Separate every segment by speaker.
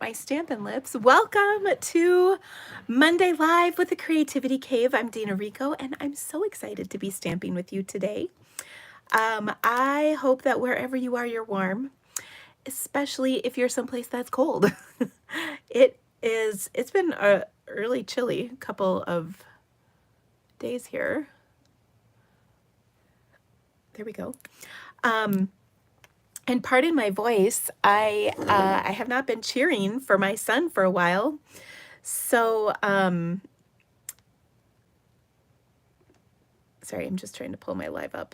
Speaker 1: my Stampin' Lips. Welcome to Monday Live with the Creativity Cave. I'm Dina Rico, and I'm so excited to be stamping with you today. I hope that wherever you are, you're warm, especially if you're someplace that's cold. It's been a early chilly couple of days here. There we go. And pardon my voice, I have not been cheering for my son for a while. So, sorry, I'm just trying to pull my live up.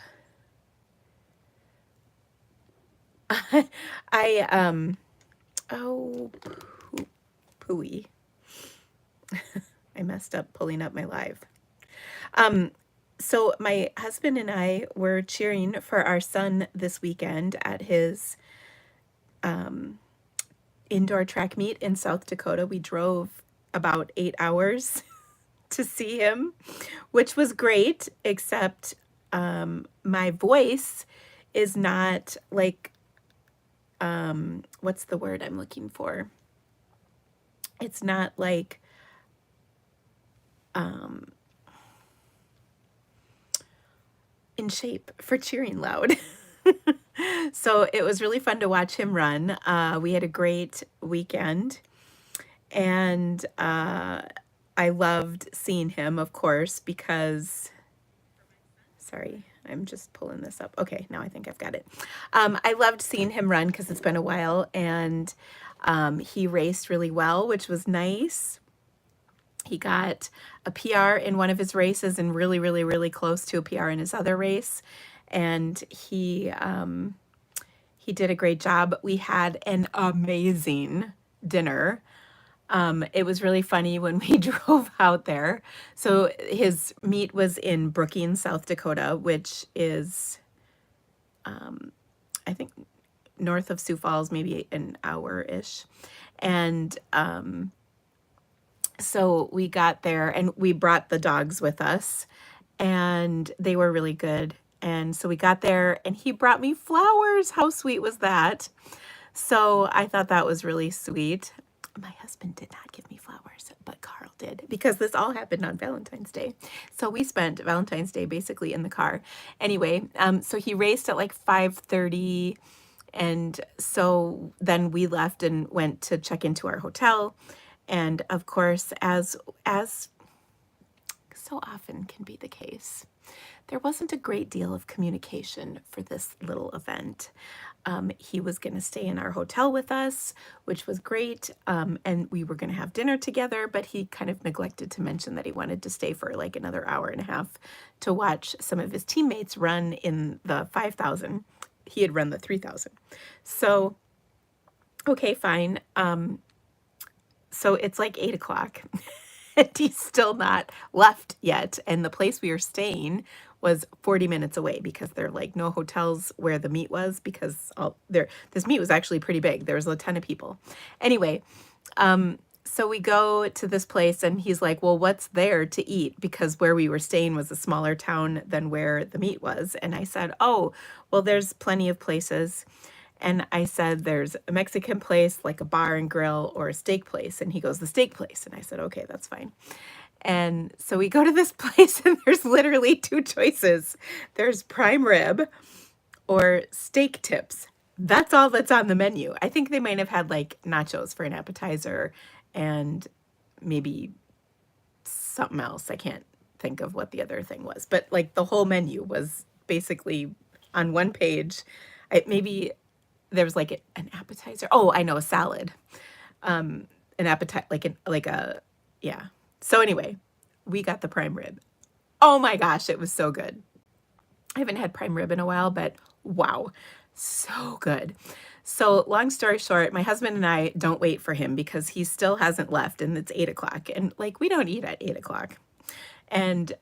Speaker 1: Oh, pooey. I messed up pulling up my live. So my husband and I were cheering for our son this weekend at his indoor track meet in South Dakota. We drove about 8 hours to see him, which was great, except my voice is not like, what's the word I'm looking for? It's not like, in shape for cheering loud. So it was really fun to watch him run. We had a great weekend, and I loved seeing him, of course, because, sorry, I'm just pulling this up. Okay, now I think I've got it. I loved seeing him run because it's been a while, and he raced really well, which was nice. He got a PR in one of his races and really, really, really close to a PR in his other race. And he did a great job. We had an amazing dinner. It was really funny when we drove out there. So his meet was in Brookings, South Dakota, which is, I think, north of Sioux Falls, maybe an hour-ish. And so we got there and we brought the dogs with us, and they were really good. And so we got there and he brought me flowers. How sweet was that? So I thought that was really sweet. My husband did not give me flowers, but Carl did, because this all happened on Valentine's Day. So we spent Valentine's Day basically in the car. Anyway, so he raced at like 5:30. And so then we left and went to check into our hotel. And of course, as so often can be the case, there wasn't a great deal of communication for this little event. He was going to stay in our hotel with us, which was great, and we were going to have dinner together, but he kind of neglected to mention that he wanted to stay for like another hour and a half to watch some of his teammates run in the 5,000. He had run the 3,000. So, okay, fine. So it's like 8 o'clock and he's still not left yet. And the place we were staying was 40 minutes away, because there are like no hotels where the meet was, because this meet was actually pretty big. There was a ton of people. Anyway, so we go to this place and he's like, well, what's there to eat? Because where we were staying was a smaller town than where the meet was. And I said, oh, well, there's plenty of places. And I said, there's a Mexican place, like a bar and grill, or a steak place. And he goes, the steak place. And I said, okay, that's fine. And so we go to this place and there's literally two choices. There's prime rib or steak tips. That's all that's on the menu. I think they might have had like nachos for an appetizer and maybe something else. I can't think of what the other thing was, but like the whole menu was basically on one page. Maybe there was like an appetizer. Oh, I know, a salad. An appetite, yeah. So anyway, we got the prime rib. Oh my gosh, it was so good. I haven't had prime rib in a while, but wow, so good. So long story short, my husband and I don't wait for him because he still hasn't left, and it's 8 o'clock, and like we don't eat at 8 o'clock. And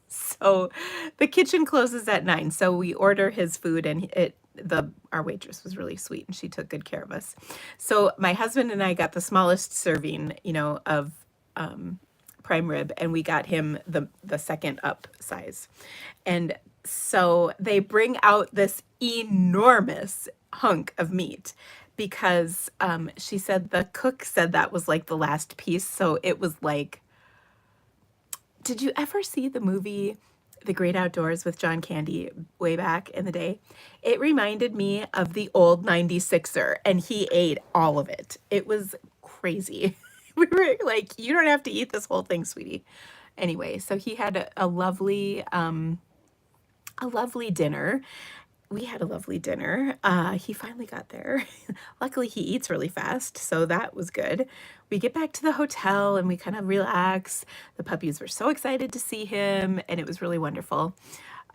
Speaker 1: so the kitchen closes at 9. So we order his food, and our waitress was really sweet and she took good care of us. So my husband and I got the smallest serving, of prime rib, and we got him the second up size. And so they bring out this enormous hunk of meat, because she said the cook said that was like the last piece. So it was like, did you ever see the movie The Great Outdoors with John Candy way back in the day? It reminded me of the old 96er, and he ate all of it. It was crazy. We were like, you don't have to eat this whole thing, sweetie. Anyway, so he had a lovely dinner. We had a lovely dinner. He finally got there. Luckily, he eats really fast, so that was good. We get back to the hotel and we kind of relax. The puppies were so excited to see him, and it was really wonderful.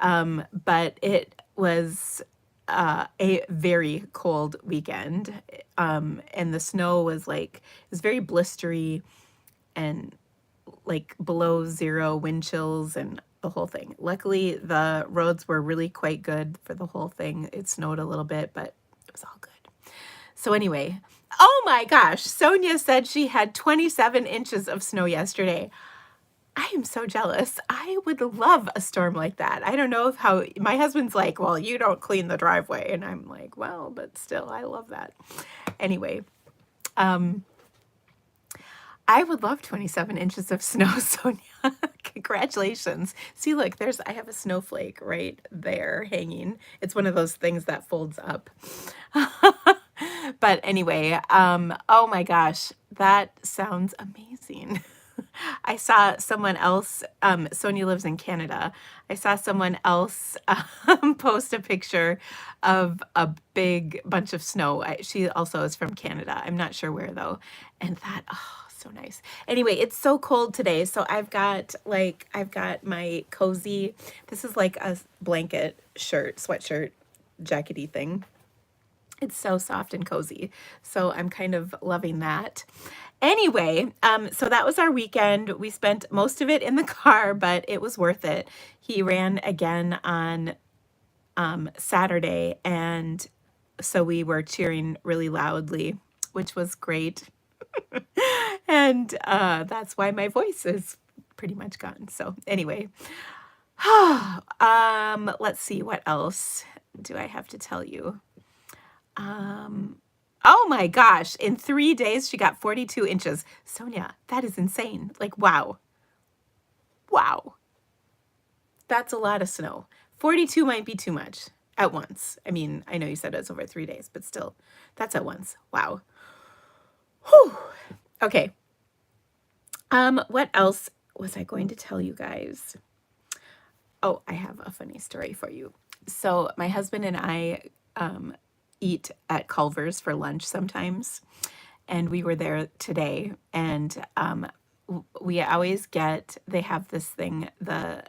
Speaker 1: But it was a very cold weekend, and the snow was like, it was very blistery and like below zero wind chills and the whole thing. Luckily, the roads were really quite good for the whole thing. It snowed a little bit, but it was all good. So anyway, oh my gosh, Sonia said she had 27 inches of snow yesterday. I am so jealous. I would love a storm like that. I don't know if how my husband's like, well, you don't clean the driveway. And I'm like, well, but still, I love that. Anyway, I would love 27 inches of snow, Sonia. Congratulations. See, look, I have a snowflake right there hanging. It's one of those things that folds up. But anyway, oh my gosh, that sounds amazing. I saw someone else, Sonia lives in Canada. I saw someone else post a picture of a big bunch of snow. She also is from Canada. I'm not sure where though. And that, oh, so nice. Anyway, it's so cold today. So I've got my cozy, this is like a blanket shirt, sweatshirt, jackety thing. It's so soft and cozy. So I'm kind of loving that. Anyway, so that was our weekend. We spent most of it in the car, but it was worth it. He ran again on Saturday, and so we were cheering really loudly, which was great. And that's why my voice is pretty much gone. So anyway, let's see, what else do I have to tell you? Oh my gosh, in 3 days, she got 42 inches. Sonia, that is insane. Like, wow. Wow. That's a lot of snow. 42 might be too much at once. I mean, I know you said it's over 3 days, but still, that's at once. Wow. Whew. Okay. What else was I going to tell you guys? Oh, I have a funny story for you. So my husband and I eat at Culver's for lunch sometimes, and we were there today, and we always get, they have this thing,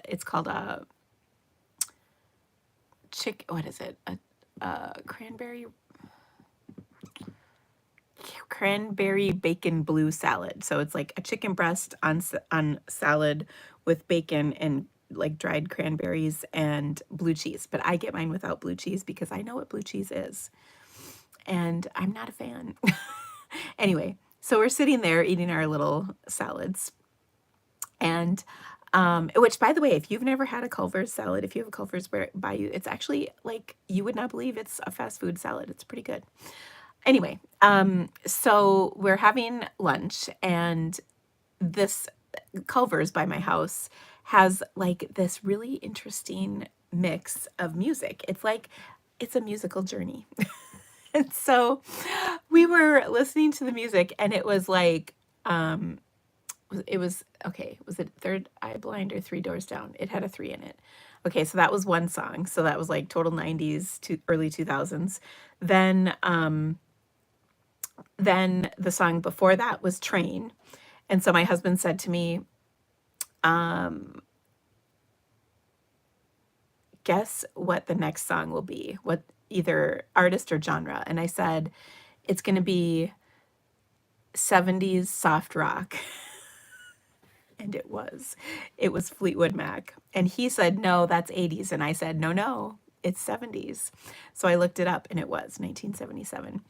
Speaker 1: it's called a what is it, a cranberry bacon blue salad. So it's like a chicken breast on salad with bacon and like dried cranberries and blue cheese. But I get mine without blue cheese because I know what blue cheese is, and I'm not a fan. Anyway, so we're sitting there eating our little salads, and which, by the way, if you've never had a Culver's salad, if you have a Culver's by you, it's actually like, you would not believe it's a fast food salad. It's pretty good. Anyway, so we're having lunch, and this Culver's by my house has like this really interesting mix of music. It's like, it's a musical journey. And so we were listening to the music, and it was like, okay, was it Third Eye Blind or Three Doors Down? It had a 3 in it. Okay, so that was one song. So that was like total 90s to early 2000s. Then the song before that was Train. And so my husband said to me, guess what the next song will be, what either artist or genre. And I said, it's going to be 70s soft rock. And it was Fleetwood Mac. And he said, no, that's 80s. And I said, no, it's 70s. So I looked it up, and it was 1977.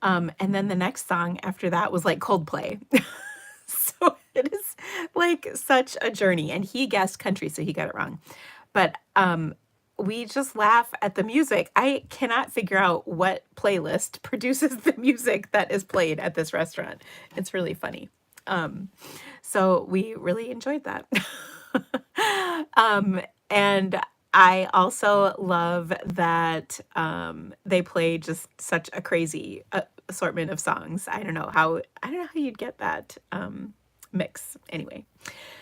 Speaker 1: And then the next song after that was like Coldplay. So it is like such a journey. And he guessed country, so he got it wrong. But we just laugh at the music. I cannot figure out what playlist produces the music that is played at this restaurant. It's really funny. Um, so we really enjoyed that. um, and I also love that they play just such a crazy assortment of songs. I don't know how you'd get that mix anyway.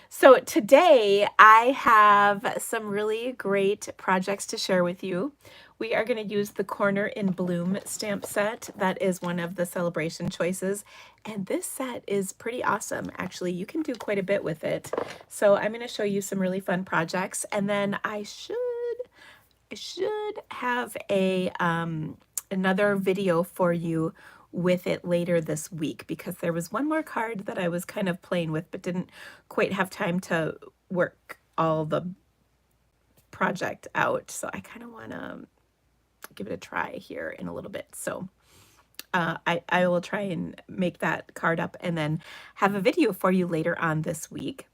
Speaker 1: So today I have some really great projects to share with you. We are going to use the Corner in Bloom stamp set. That is one of the celebration choices. And this set is pretty awesome. Actually, you can do quite a bit with it. So I'm going to show you some really fun projects. And then I should have a another video for you with it later this week, because there was one more card that I was kind of playing with but didn't quite have time to work all the project out. So I kind of want to give it a try here in a little bit. So I will try and make that card up and then have a video for you later on this week.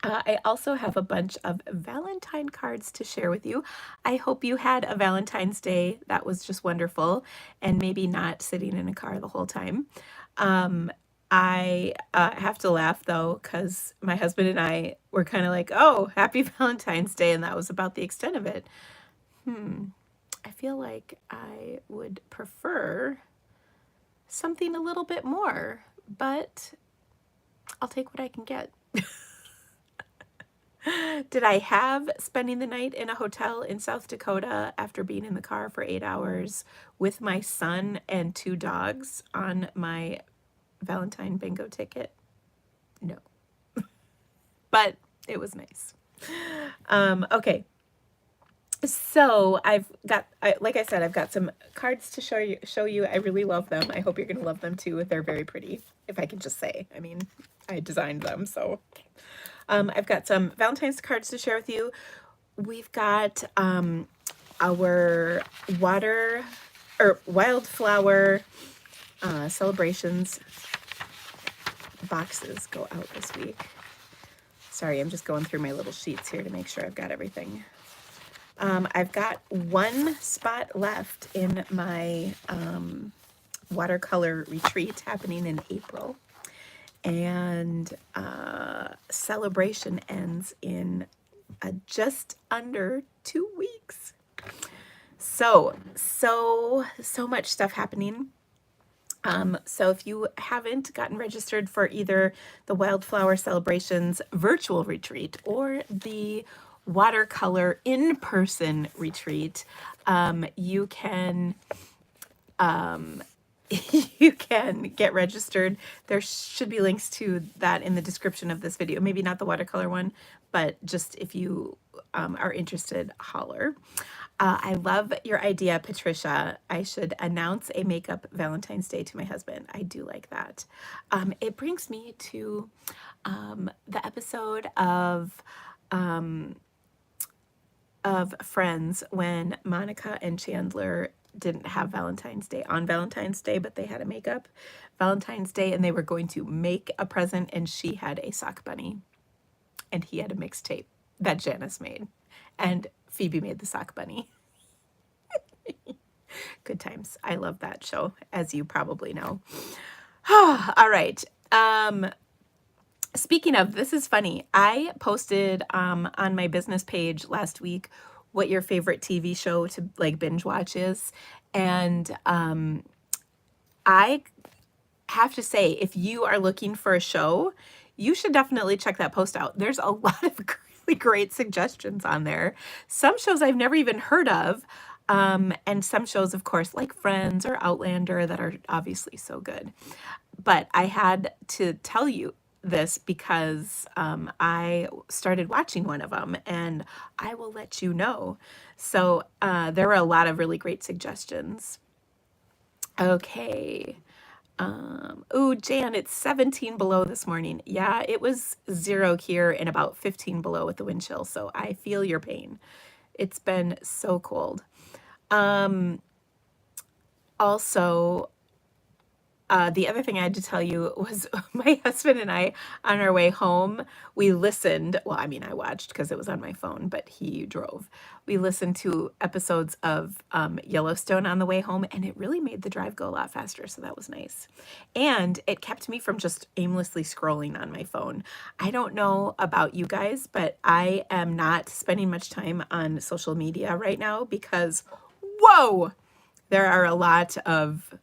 Speaker 1: I also have a bunch of Valentine cards to share with you. I hope you had a Valentine's Day that was just wonderful and maybe not sitting in a car the whole time. I have to laugh though, because my husband and I were kind of like, oh, happy Valentine's Day, and that was about the extent of it. I feel like I would prefer something a little bit more, but I'll take what I can get. Did I have spending the night in a hotel in South Dakota after being in the car for 8 hours with my son and 2 dogs on my Valentine bingo ticket? No. But it was nice. Okay. So like I said, I've got some cards to show you. I really love them. I hope you're going to love them too. They're very pretty, if I can just say. I mean, I designed them, so... I've got some Valentine's cards to share with you. We've got our wildflower celebrations boxes go out this week. Sorry, I'm just going through my little sheets here to make sure I've got everything. I've got one spot left in my watercolor retreat happening in April. And celebration ends in just under 2 weeks. So much stuff happening. So if you haven't gotten registered for either the Wildflower Celebrations virtual retreat or the watercolor in-person retreat, you can you can get registered. There should be links to that in the description of this video. Maybe not the watercolor one, but just if you are interested, holler. I love your idea, Patricia. I should announce a makeup Valentine's Day to my husband. I do like that. It brings me to the episode of Friends when Monica and Chandler didn't have Valentine's Day on Valentine's Day, but they had a makeup Valentine's Day, and they were going to make a present, and she had a sock bunny and he had a mixtape that Janice made, and Phoebe made the sock bunny. Good times. I love that show, as you probably know. All right. Speaking of, this is funny. I posted on my business page last week what your favorite TV show to like binge watch is. And I have to say, if you are looking for a show, you should definitely check that post out. There's a lot of really great suggestions on there. Some shows I've never even heard of. And some shows, of course, like Friends or Outlander, that are obviously so good. But I had to tell you this because I started watching one of them, and I will let you know. So there were a lot of really great suggestions. Okay. Ooh, Jan, it's 17 below this morning. Yeah, it was 0 here and about 15 below with the wind chill, so I feel your pain. It's been so cold. Also, the other thing I had to tell you was my husband and I, on our way home, we listened. Well, I mean, I watched because it was on my phone, but he drove. We listened to episodes of Yellowstone on the way home, and it really made the drive go a lot faster. So that was nice. And it kept me from just aimlessly scrolling on my phone. I don't know about you guys, but I am not spending much time on social media right now because, whoa, there are a lot of,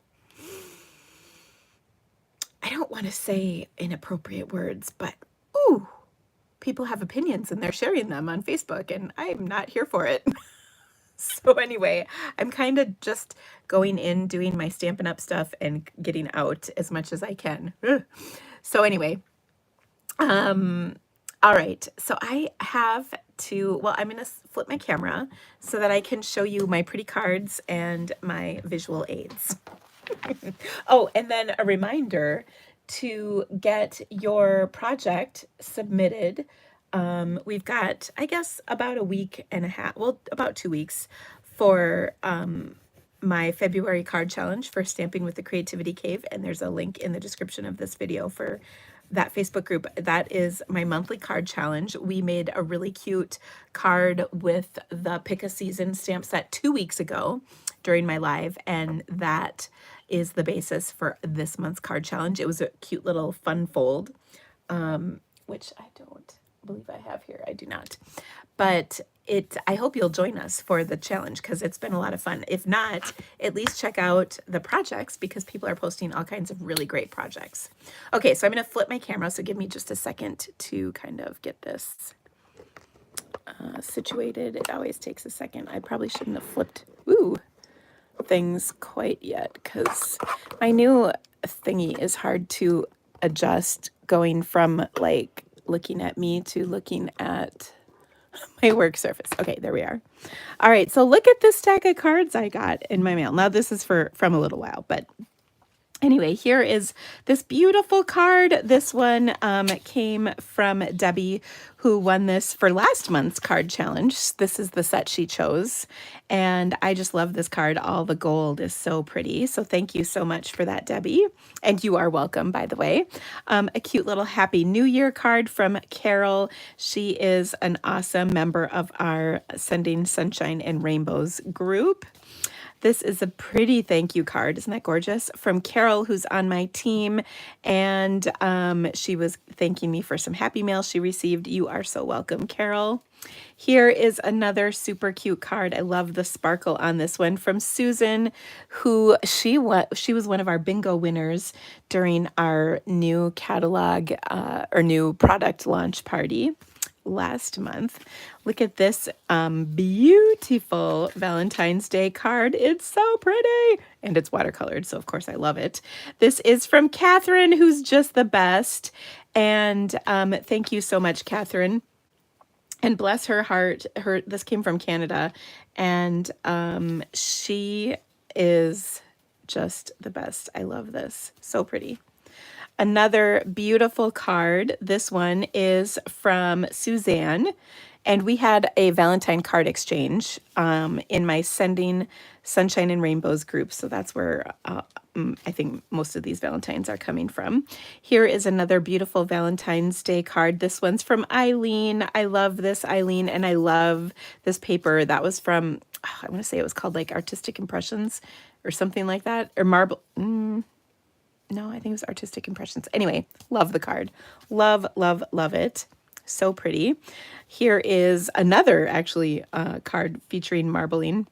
Speaker 1: I don't want to say inappropriate words, but ooh, people have opinions and they're sharing them on Facebook, and I'm not here for it. So anyway, I'm kind of just going in, doing my Stampin' Up stuff and getting out as much as I can. Ugh. So anyway, all right. So I have to, well, I'm going to flip my camera so that I can show you my pretty cards and my visual aids. Oh, and then a reminder to get your project submitted. We've got, I guess, about a week and a half, well, about 2 weeks for my February card challenge for Stamping with the Creativity Cave. And there's a link in the description of this video for that Facebook group. That is my monthly card challenge. We made a really cute card with the Pick a Season stamp set 2 weeks ago during my live, and that is the basis for this month's card challenge. It was a cute little fun fold, which I don't believe I have here. I do not. But I hope you'll join us for the challenge because it's been a lot of fun. If not, at least check out the projects because people are posting all kinds of really great projects. Okay, so I'm going to flip my camera, so give me just a second to kind of get this situated. It always takes a second. I probably shouldn't have flipped things quite yet because my new thingy is hard to adjust, going from like looking at me to looking at my work surface. Okay, there we are. All right, so look at this stack of cards I got in my mail. Now this is from a little while, but anyway, here is this beautiful card. This one came from Debbie, who won this for last month's card challenge. This is the set she chose, and I just love this card. All the gold is so pretty, so thank you so much for that, Debbie. And you are welcome, by the way. A cute little Happy New Year card from Carol. She is an awesome member of our Sending Sunshine and Rainbows group. This is a pretty thank you card. Isn't that gorgeous? From Carol, who's on my team. And she was thanking me for some happy mail she received. You are so welcome, Carol. Here is another super cute card. I love the sparkle on this one from Susan, who she was one of our bingo winners during our new catalog or new product launch party last month. Look at this beautiful Valentine's Day card. It's so pretty, and it's watercolored, so of course I love it. This is from Catherine, who's just the best, and thank you so much, Catherine. And bless her heart, this came from Canada, and she is just the best. I love this. So pretty. Another beautiful card. This one is from Suzanne, and we had a Valentine card exchange in my Sending Sunshine and Rainbows group. So that's where I think most of these Valentines are coming from. Here is another beautiful Valentine's Day card. This one's from Eileen. I love this, Eileen, and I love this paper. That was from, I want to say it was called like Artistic Impressions or something like that, or Marble. No, I think it was Artistic Impressions. Anyway, love the card. Love, love, love it. So pretty. Here is another, actually, card featuring marbling.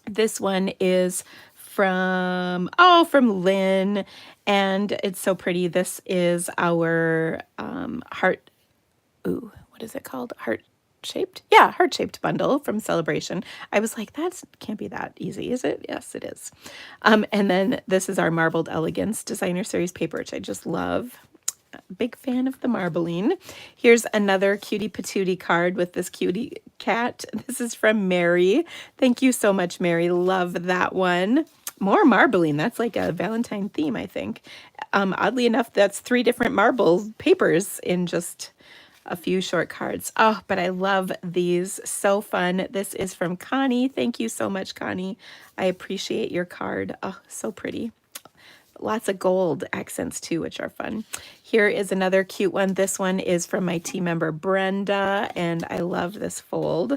Speaker 1: This one is from Lynn, and it's so pretty. This is our heart, what is it called? Heart-shaped bundle from Celebration. I was like, that can't be that easy, is it? Yes, it is. And then this is our Marbled Elegance Designer Series paper, which I just love. Big fan of the marbling. Here's another cutie patootie card with this cutie cat. This is from Mary. Thank you so much, Mary. Love that one. More marbling. That's like a Valentine theme, I think. Oddly enough, that's 3 different marble papers in just a few short cards. Oh, but I love these. So fun. This is from Connie. Thank you so much, Connie. I appreciate your card. Oh, so pretty. lots of gold accents too, which are fun. Here is another cute one. This one is from my team member Brenda, and I love this fold.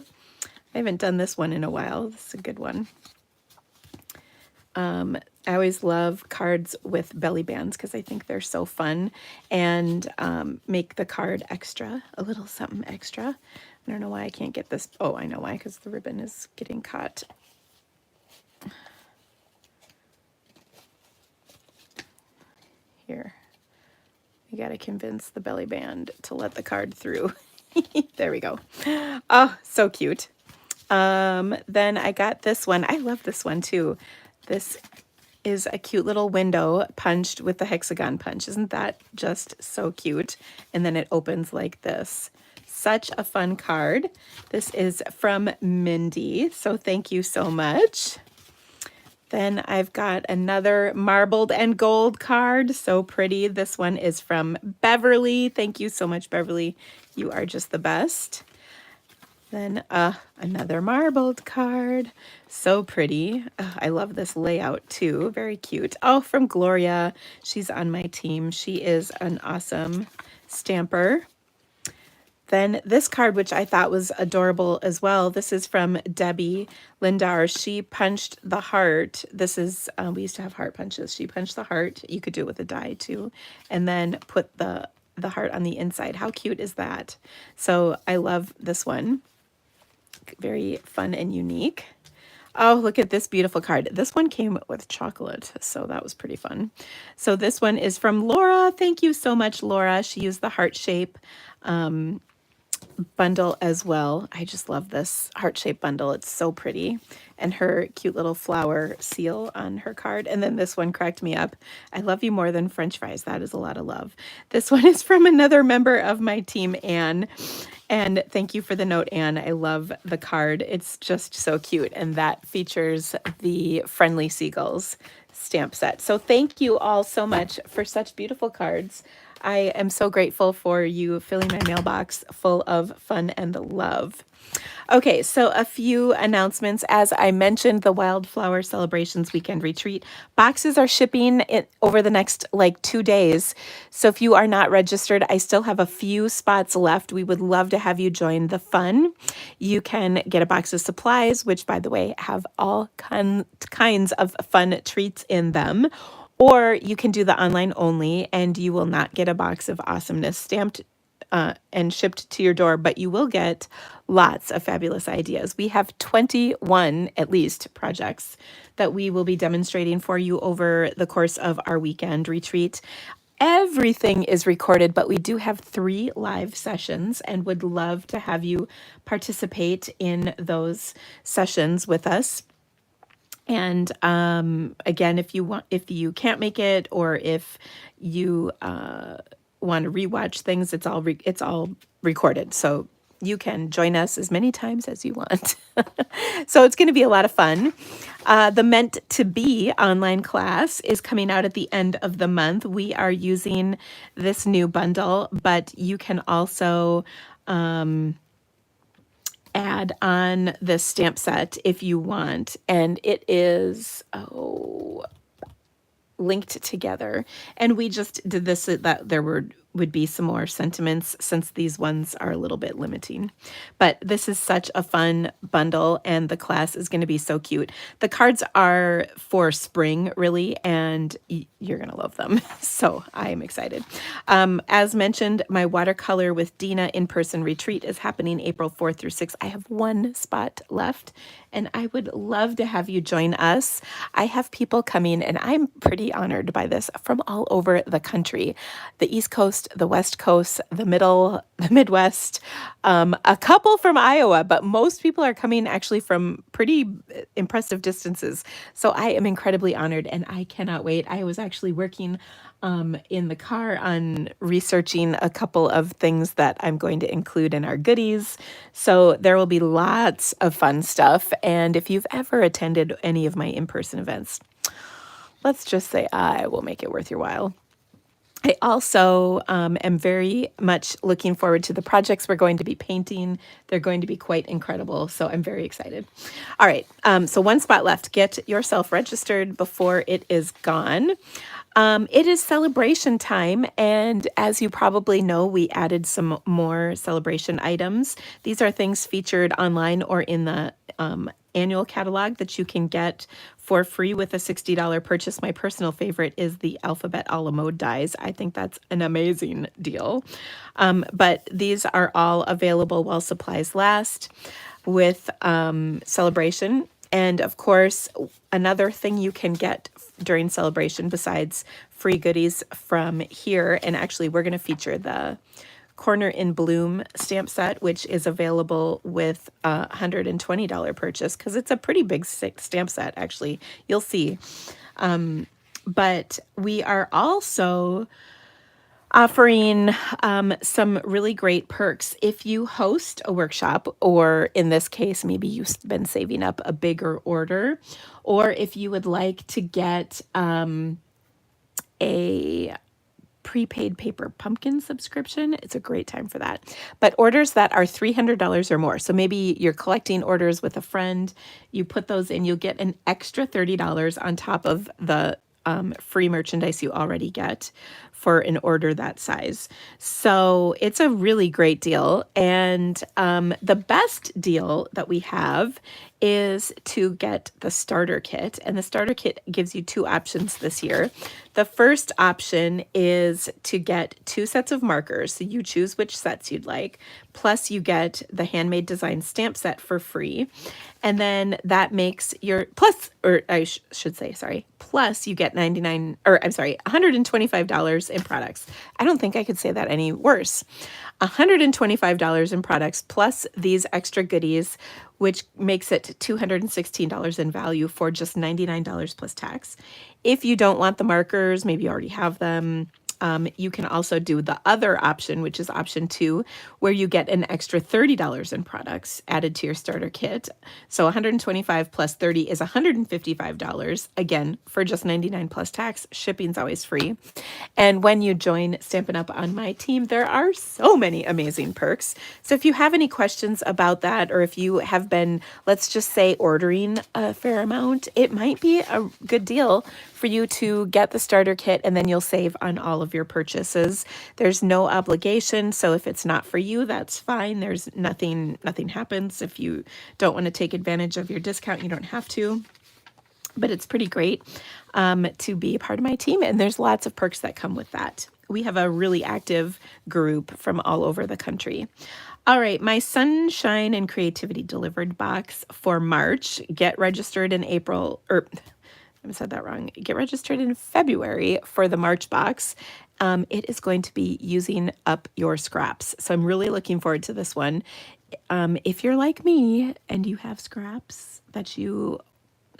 Speaker 1: I haven't done this one in a while. This is a good one. I always love cards with belly bands because I think they're so fun and make the card extra, a little something extra. I don't know why I can't get this. Oh, I know why, because the ribbon is getting caught. Here, you got to convince the belly band to let the card through. There we go. Oh, so cute. Then I got this one. I love this one too. This is a cute little window punched with the hexagon punch. Isn't that just so cute? And then it opens like this. Such a fun card. This is from Mindy, so thank you so much. Then I've got another marbled and gold card. So pretty. This one is from Beverly. Thank you so much, Beverly. You are just the best. Then another marbled card. So pretty. I love this layout too. Very cute. Oh, from Gloria. She's on my team. She is an awesome stamper. Then this card, which I thought was adorable as well. This is from Debbie Lindar. She punched the heart. This is, we used to have heart punches. She punched the heart. You could do it with a die too. And then put the heart on the inside. How cute is that? So I love this one. Very fun and unique. Oh, look at this beautiful card. This one came with chocolate, so that was pretty fun. So this one is from Laura. Thank you so much, Laura. She used the heart shape bundle as well. I just love this heart-shaped bundle. It's so pretty. And her cute little flower seal on her card. And then this one cracked me up. I love you more than French fries. That is a lot of love. This one is from another member of my team, Anne. And thank you for the note, Anne. I love the card. It's just so cute. And that features the Friendly Seagulls stamp set. So thank you all so much for such beautiful cards. I am so grateful for you filling my mailbox full of fun and love. Okay, so a few announcements. As I mentioned, the Wildflower Celebrations Weekend Retreat boxes are shipping over the next 2 days. So if you are not registered, I still have a few spots left. We would love to have you join the fun. You can get a box of supplies, which, by the way, have all kinds of fun treats in them. Or you can do the online only, and you will not get a box of awesomeness stamped and shipped to your door, but you will get lots of fabulous ideas. We have 21, at least, projects that we will be demonstrating for you over the course of our weekend retreat. Everything is recorded, but we do have 3 live sessions and would love to have you participate in those sessions with us. And again, if you can't make it, or if you want to rewatch things, it's all recorded, so you can join us as many times as you want. So it's going to be a lot of fun. The Meant to Be online class is coming out at the end of the month. We are using this new bundle, but you can also add on the stamp set if you want, and it is linked together. And we just did this so that there would be some more sentiments, since these ones are a little bit limiting. But this is such a fun bundle, and the class is going to be so cute. The cards are for spring, really, and you're going to love them. So I am excited. As mentioned, my watercolor with Dina in-person retreat is happening April 4th through 6th. I have 1 spot left, and I would love to have you join us. I have people coming, and I'm pretty honored by this, from all over the country. The East Coast, the West Coast, the Midwest, a couple from Iowa, but most people are coming actually from pretty impressive distances. So I am incredibly honored, and I cannot wait. I was actually working in the car on researching a couple of things that I'm going to include in our goodies. So there will be lots of fun stuff. And if you've ever attended any of my in-person events, let's just say I will make it worth your while. I also am very much looking forward to the projects we're going to be painting. They're going to be quite incredible, so I'm very excited. All right, so 1 spot left. Get yourself registered before it is gone. It is celebration time, and as you probably know, we added some more celebration items. These are things featured online or in the annual catalog that you can get for free with a $60 purchase. My personal favorite is the Alphabet a la mode dies. I think that's an amazing deal. But these are all available while supplies last with celebration. And of course, another thing you can get during celebration besides free goodies from here, and actually we're going to feature the Corner in Bloom stamp set, which is available with a $120 purchase because it's a pretty big stamp set, actually. You'll see. But we are also offering some really great perks. If you host a workshop, or in this case, maybe you've been saving up a bigger order, or if you would like to get a prepaid paper pumpkin subscription, it's a great time for that. But orders that are $300 or more, so maybe you're collecting orders with a friend, you put those in, you'll get an extra $30 on top of the free merchandise you already get for an order that size. So it's a really great deal. And the best deal that we have is to get the starter kit. And the starter kit gives you two options this year. The first option is to get 2 sets of markers. So you choose which sets you'd like. Plus you get the handmade design stamp set for free. And then that makes your plus, or I should say, sorry, plus you get $125 in products. I don't think I could say that any worse. $125 in products plus these extra goodies, which makes it $216 in value for just $99 plus tax. If you don't want the markers, maybe you already have them, you can also do the other option, which is option 2, where you get an extra $30 in products added to your starter kit. So $125 plus $30 is $155, again, for just $99 plus tax. Shipping's always free. And when you join Stampin' Up! On my team, there are so many amazing perks. So if you have any questions about that, or if you have been, let's just say, ordering a fair amount, it might be a good deal for you to get the starter kit, and then you'll save on all of your purchases. There's no obligation, so if it's not for you, that's fine. There's nothing happens. If you don't want to take advantage of your discount, you don't have to. But it's pretty great to be a part of my team, and there's lots of perks that come with that. We have a really active group from all over the country. All right, my Sunshine and Creativity Delivered box for March. Get registered in April, or I said that wrong. Get registered in February for the March box. It is going to be using up your scraps. So I'm really looking forward to this one. If you're like me and you have scraps that you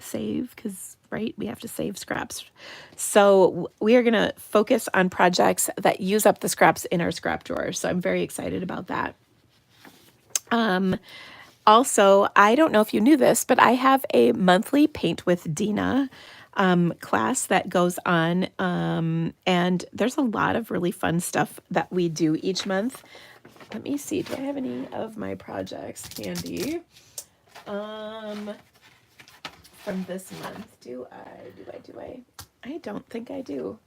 Speaker 1: save, because, right, we have to save scraps. So we are going to focus on projects that use up the scraps in our scrap drawer. So I'm very excited about that. Also, I don't know if you knew this, but I have a monthly Paint with Dina class that goes on, and there's a lot of really fun stuff that we do each month. Let me see, do I have any of my projects handy from this month? Do I? I don't think I do.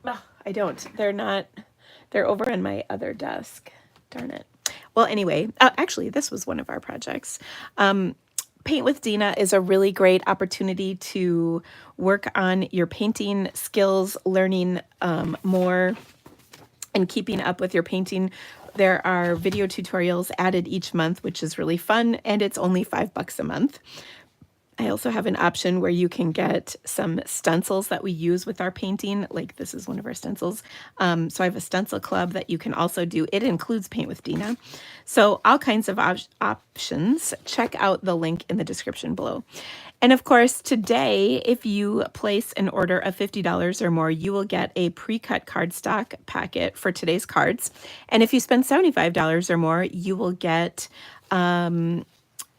Speaker 1: Oh, I don't. They're over on my other desk. Darn it. Well, anyway, actually, this was one of our projects. Paint with Dina is a really great opportunity to work on your painting skills, learning more, and keeping up with your painting. There are video tutorials added each month, which is really fun, and it's only $5 a month. I also have an option where you can get some stencils that we use with our painting. Like this is one of our stencils. So I have a stencil club that you can also do. It includes Paint with Dina. So all kinds of options. Check out the link in the description below. And of course, today, if you place an order of $50 or more, you will get a pre-cut cardstock packet for today's cards. And if you spend $75 or more, you will get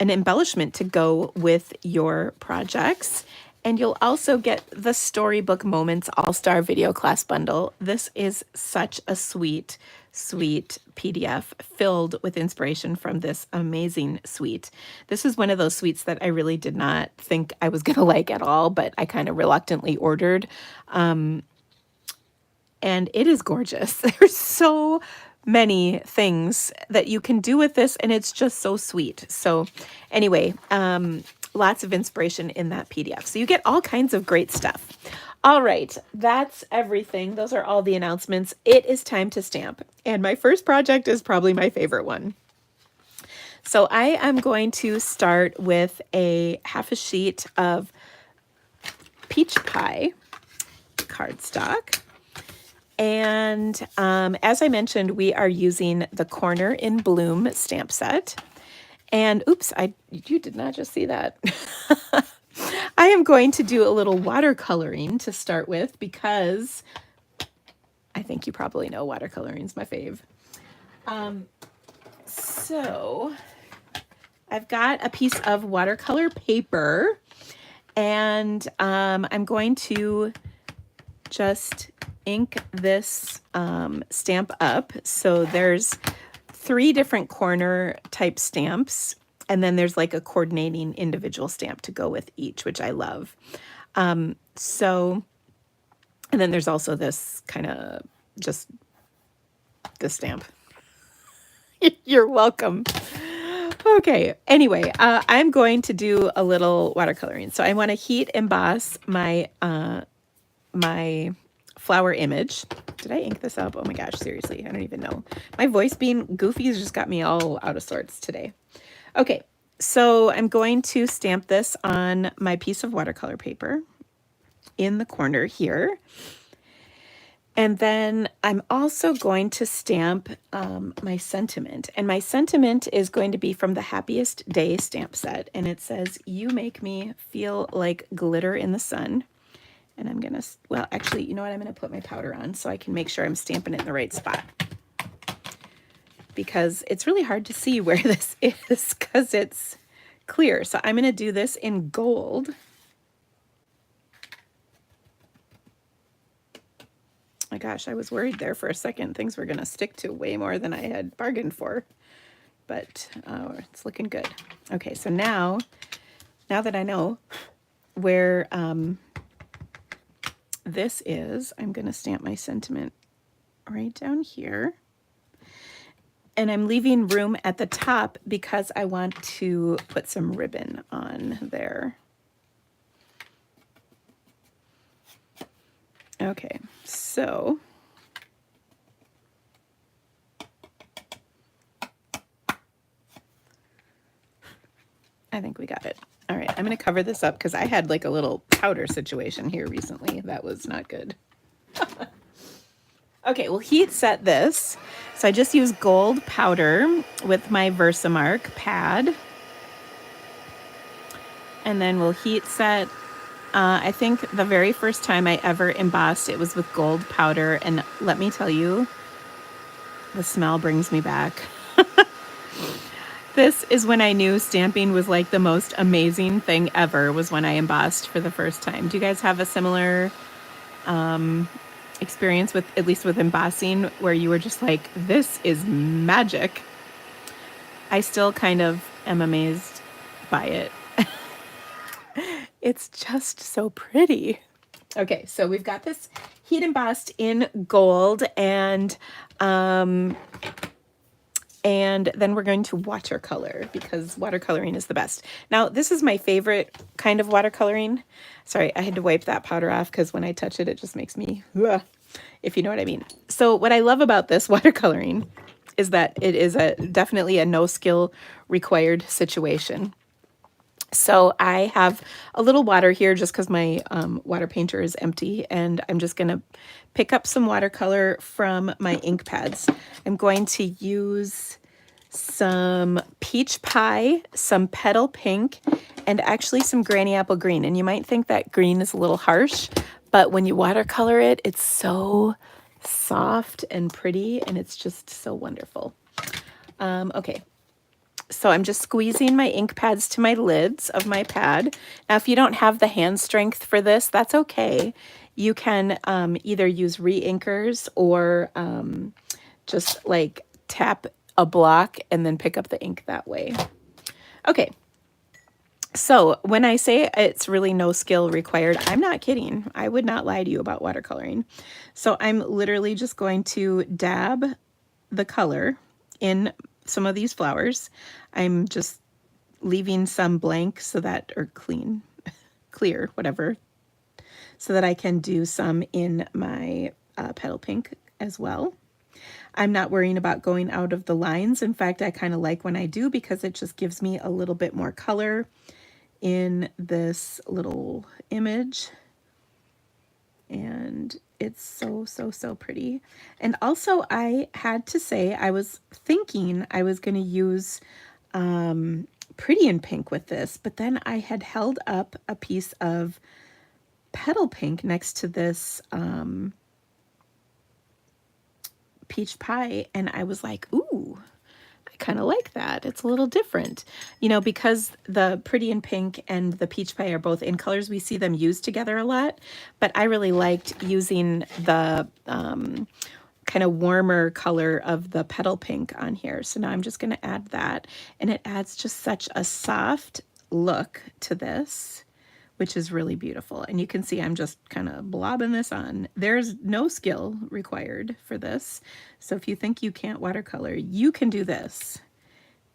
Speaker 1: an embellishment to go with your projects. And you'll also get the Storybook Moments All-Star Video Class Bundle. This is such a sweet, sweet PDF filled with inspiration from this amazing suite. This is one of those suites that I really did not think I was going to like at all, but I kind of reluctantly ordered. And it is gorgeous. There's so many things that you can do with this, and it's just so sweet. So anyway, lots of inspiration in that PDF. So you get all kinds of great stuff. All right, that's everything. Those are all the announcements. It is time to stamp. And my first project is probably my favorite one. So I am going to start with a half a sheet of peach pie cardstock. And as I mentioned, we are using the Corner in Bloom stamp set. And oops, you did not just see that. I am going to do a little watercoloring to start with because I think you probably know watercoloring is my fave. So I've got a piece of watercolor paper, and I'm going to just ink this stamp up. So there's 3 different corner type stamps, and then there's like a coordinating individual stamp to go with each, which I love. And then there's also this kind of just this stamp. You're welcome. Okay, anyway, I'm going to do a little watercoloring. So I want to heat emboss my my flower image. Did I ink this up? Oh my gosh, seriously, I don't even know. My voice being goofy has just got me all out of sorts today. Okay, so I'm going to stamp this on my piece of watercolor paper in the corner here. And then I'm also going to stamp my sentiment. And my sentiment is going to be from the Happiest Day stamp set. And it says, "You make me feel like glitter in the sun." And I'm going to, well, actually, you know what? I'm going to put my powder on so I can make sure I'm stamping it in the right spot. Because it's really hard to see where this is because it's clear. So I'm going to do this in gold. My gosh, I was worried there for a second. Things were going to stick to way more than I had bargained for. But it's looking good. Okay, so now that I know where this is, I'm going to stamp my sentiment right down here. And I'm leaving room at the top because I want to put some ribbon on there. Okay, so I think we got it. All right, I'm going to cover this up because I had like a little powder situation here recently. That was not good. Okay, we'll heat set this. So I just use gold powder with my Versamark pad. And then we'll heat set. I think the very first time I ever embossed, it was with gold powder. And let me tell you, the smell brings me back. This is when I knew stamping was like the most amazing thing ever, was when I embossed for the first time. Do you guys have a similar experience with, at least with embossing, where you were just like, this is magic? I still kind of am amazed by it. It's just so pretty. Okay, so we've got this heat embossed in gold, and then we're going to watercolor because watercoloring is the best. Now, this is my favorite kind of watercoloring. Sorry, I had to wipe that powder off because when I touch it, it just makes me, ugh, if you know what I mean. So what I love about this watercoloring is that it is definitely a no skill required situation. So I have a little water here just because my water painter is empty, and I'm just going to pick up some watercolor from my ink pads. I'm going to use some peach pie, some petal pink, and actually some granny apple green. And you might think that green is a little harsh, but when you watercolor it, it's so soft and pretty, and it's just so wonderful. Okay. So I'm just squeezing my ink pads to my lids of my pad. Now, if you don't have the hand strength for this, that's okay. You can either use re-inkers or just like tap a block and then pick up the ink that way. Okay, so when I say it's really no skill required, I'm not kidding. I would not lie to you about watercoloring. So I'm literally just going to dab the color in some of these flowers. I'm just leaving some blank so that, or clean, clear, whatever, so that I can do some in my petal pink as well. I'm not worrying about going out of the lines. In fact, I kind of like when I do because it just gives me a little bit more color in this little image. And it's so, so, so pretty. And also I had to say, I was thinking I was going to use Pretty in Pink with this, but then I had held up a piece of petal pink next to this peach pie, and I was like, ooh, I kind of like that. It's a little different. You know, because the Pretty in Pink and the peach pie are both in colors, we see them used together a lot, but I really liked using the kind of warmer color of the petal pink on here. So now I'm just going to add that, and it adds just such a soft look to this, which is really beautiful. And you can see I'm just kind of blobbing this on. There's no skill required for this. So if you think you can't watercolor, you can do this,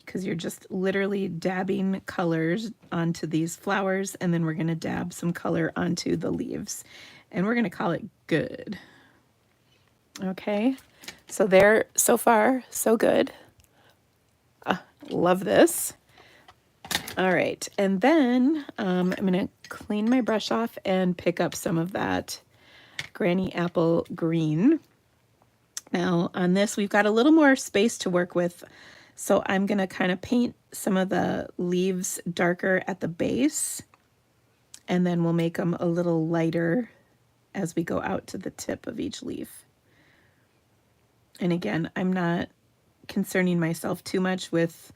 Speaker 1: because you're just literally dabbing colors onto these flowers, and then we're going to dab some color onto the leaves, and we're going to call it good. Okay, so there, so far, so good. Love this. All right, and then I'm going to clean my brush off and pick up some of that Granny Apple green. Now on this, we've got a little more space to work with, so I'm going to kind of paint some of the leaves darker at the base, and then we'll make them a little lighter as we go out to the tip of each leaf. And again, I'm not concerning myself too much with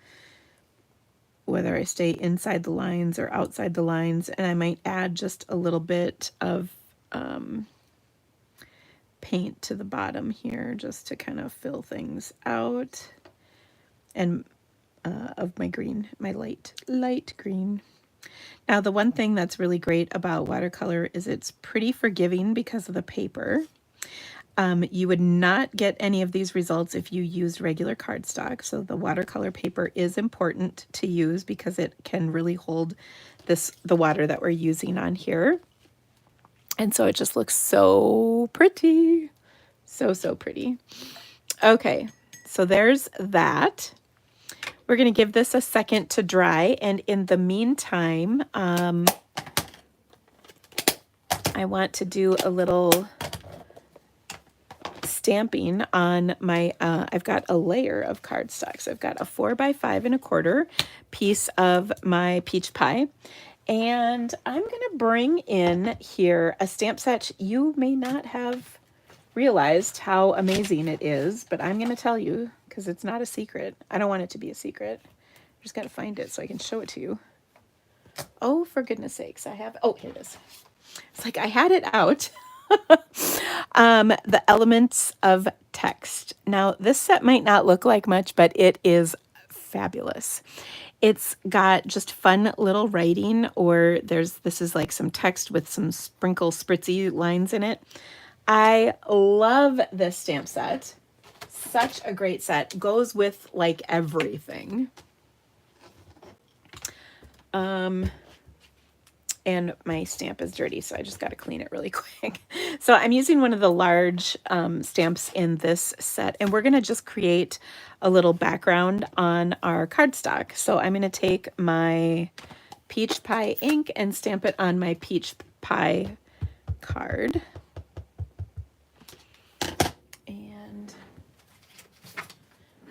Speaker 1: whether I stay inside the lines or outside the lines, and I might add just a little bit of paint to the bottom here just to kind of fill things out, and of my green, my light green. Now the one thing that's really great about watercolor is it's pretty forgiving because of the paper. You would not get any of these results if you used regular cardstock. So the watercolor paper is important to use because it can really hold the water that we're using on here. And so it just looks so pretty. So, so pretty. Okay, so there's that. We're going to give this a second to dry. And in the meantime, I want to do a little stamping on my, I've got a layer of cardstock. So I've got a 4x5 1/4 piece of my peach pie. And I'm going to bring in here a stamp set. You may not have realized how amazing it is, but I'm going to tell you because it's not a secret. I don't want it to be a secret. I just got to find it so I can show it to you. Oh, for goodness sakes. Oh, here it is. It's like I had it out. The Elements of Text. Now, this set might not look like much, but it is fabulous. It's got just fun little writing, or this is like some text with some sprinkle spritzy lines in it. I love this stamp set. Such a great set. Goes with like everything. And my stamp is dirty, so I just got to clean it really quick. So I'm using one of the large stamps in this set, and we're going to just create a little background on our cardstock. So I'm going to take my peach pie ink and stamp it on my peach pie card. And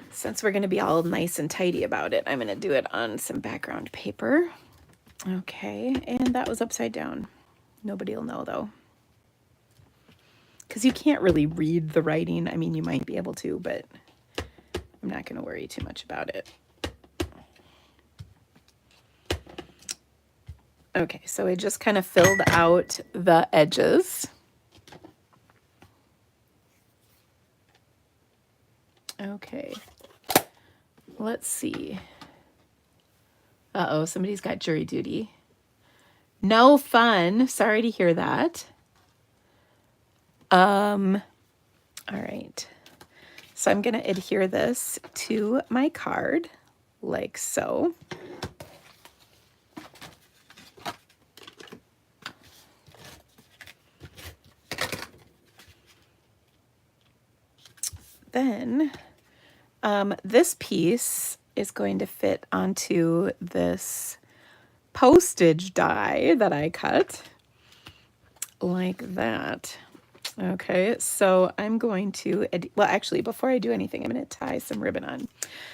Speaker 1: since we're going to be all nice and tidy about it, I'm going to do it on some background paper. Okay, and that was upside down. Nobody will know though, because you can't really read the writing. I mean, you might be able to, but I'm not going to worry too much about it. Okay, so I just kind of filled out the edges. Okay, let's see. Uh-oh, somebody's got jury duty. No fun. Sorry to hear that. All right. So I'm going to adhere this to my card like so. Then this piece is going to fit onto this postage die that I cut like that. Okay, so I'm going to, well, actually, before I do anything, I'm going to tie some ribbon on.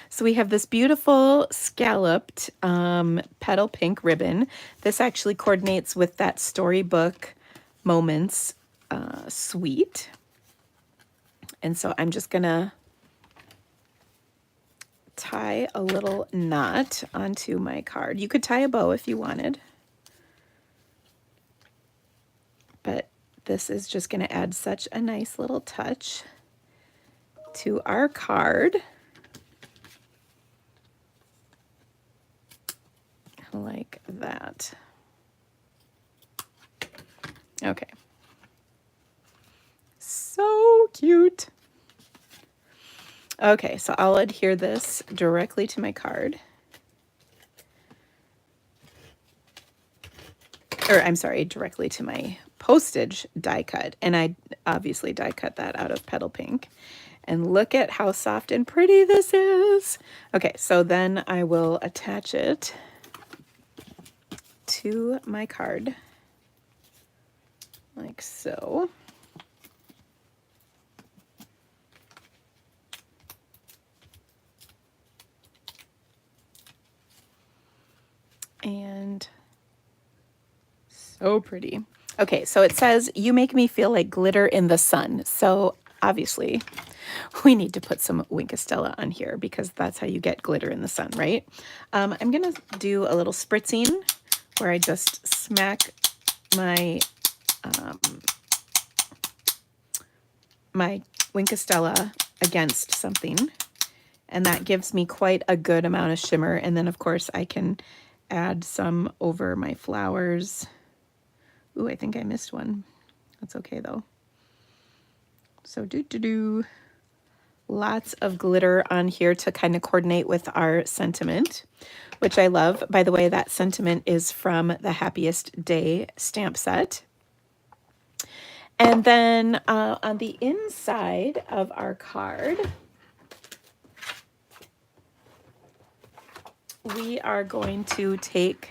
Speaker 1: So we have this beautiful scalloped petal pink ribbon. This actually coordinates with that Storybook Moments suite. And so I'm just going to tie a little knot onto my card. You could tie a bow if you wanted, but this is just going to add such a nice little touch to our card. Like that. Okay. So cute. Okay, so I'll adhere this directly to my card. Or I'm sorry, directly to my postage die cut. And I obviously die cut that out of petal pink. And look at how soft and pretty this is. Okay, so then I will attach it to my card like so. And so pretty. Okay, so it says, you make me feel like glitter in the sun. So obviously we need to put some Winkostella on here because that's how you get glitter in the sun, right? I'm gonna do a little spritzing where I just smack my my Winkostella against something, and that gives me quite a good amount of shimmer. And then of course I can add some over my flowers. Ooh, I think I missed one. That's okay though. So lots of glitter on here to kind of coordinate with our sentiment, which I love. By the way, that sentiment is from the Happiest Day stamp set. And then on the inside of our card, we are going to take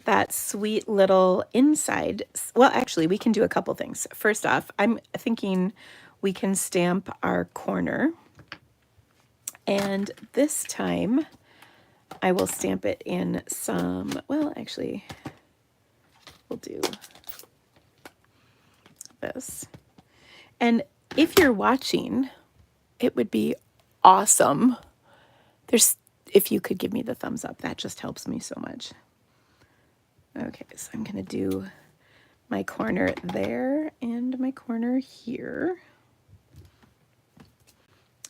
Speaker 1: that sweet little inside. Well, actually, we can do a couple things. First off, I'm thinking we can stamp our corner. And this time I will stamp it in some, well, actually, we'll do this. And if you're watching, it would be awesome. If you could give me the thumbs up, that just helps me so much. Okay, so I'm going to do my corner there and my corner here.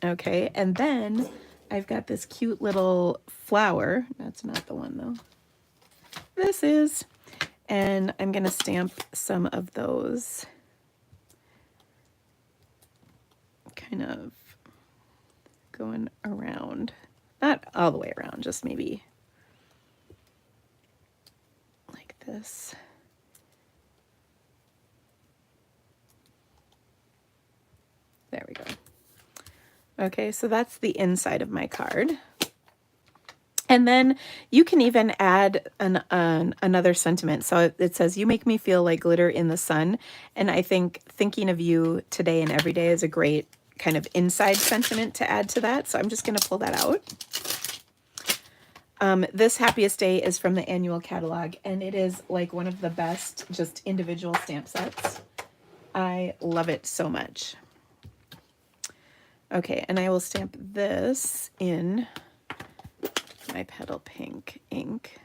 Speaker 1: Okay, and then I've got this cute little flower. That's not the one though. This is. And I'm going to stamp some of those kind of going around. Not all the way around, just maybe like this. There we go. Okay, so that's the inside of my card. And then you can even add another sentiment. So it says, you make me feel like glitter in the sun. And I think thinking of you today and every day is a great kind of inside sentiment to add to that. So I'm just going to pull that out. This Happiest Day is from the annual catalog, and it is like one of the best just individual stamp sets. I love it so much. Okay, and I will stamp this in my petal pink ink.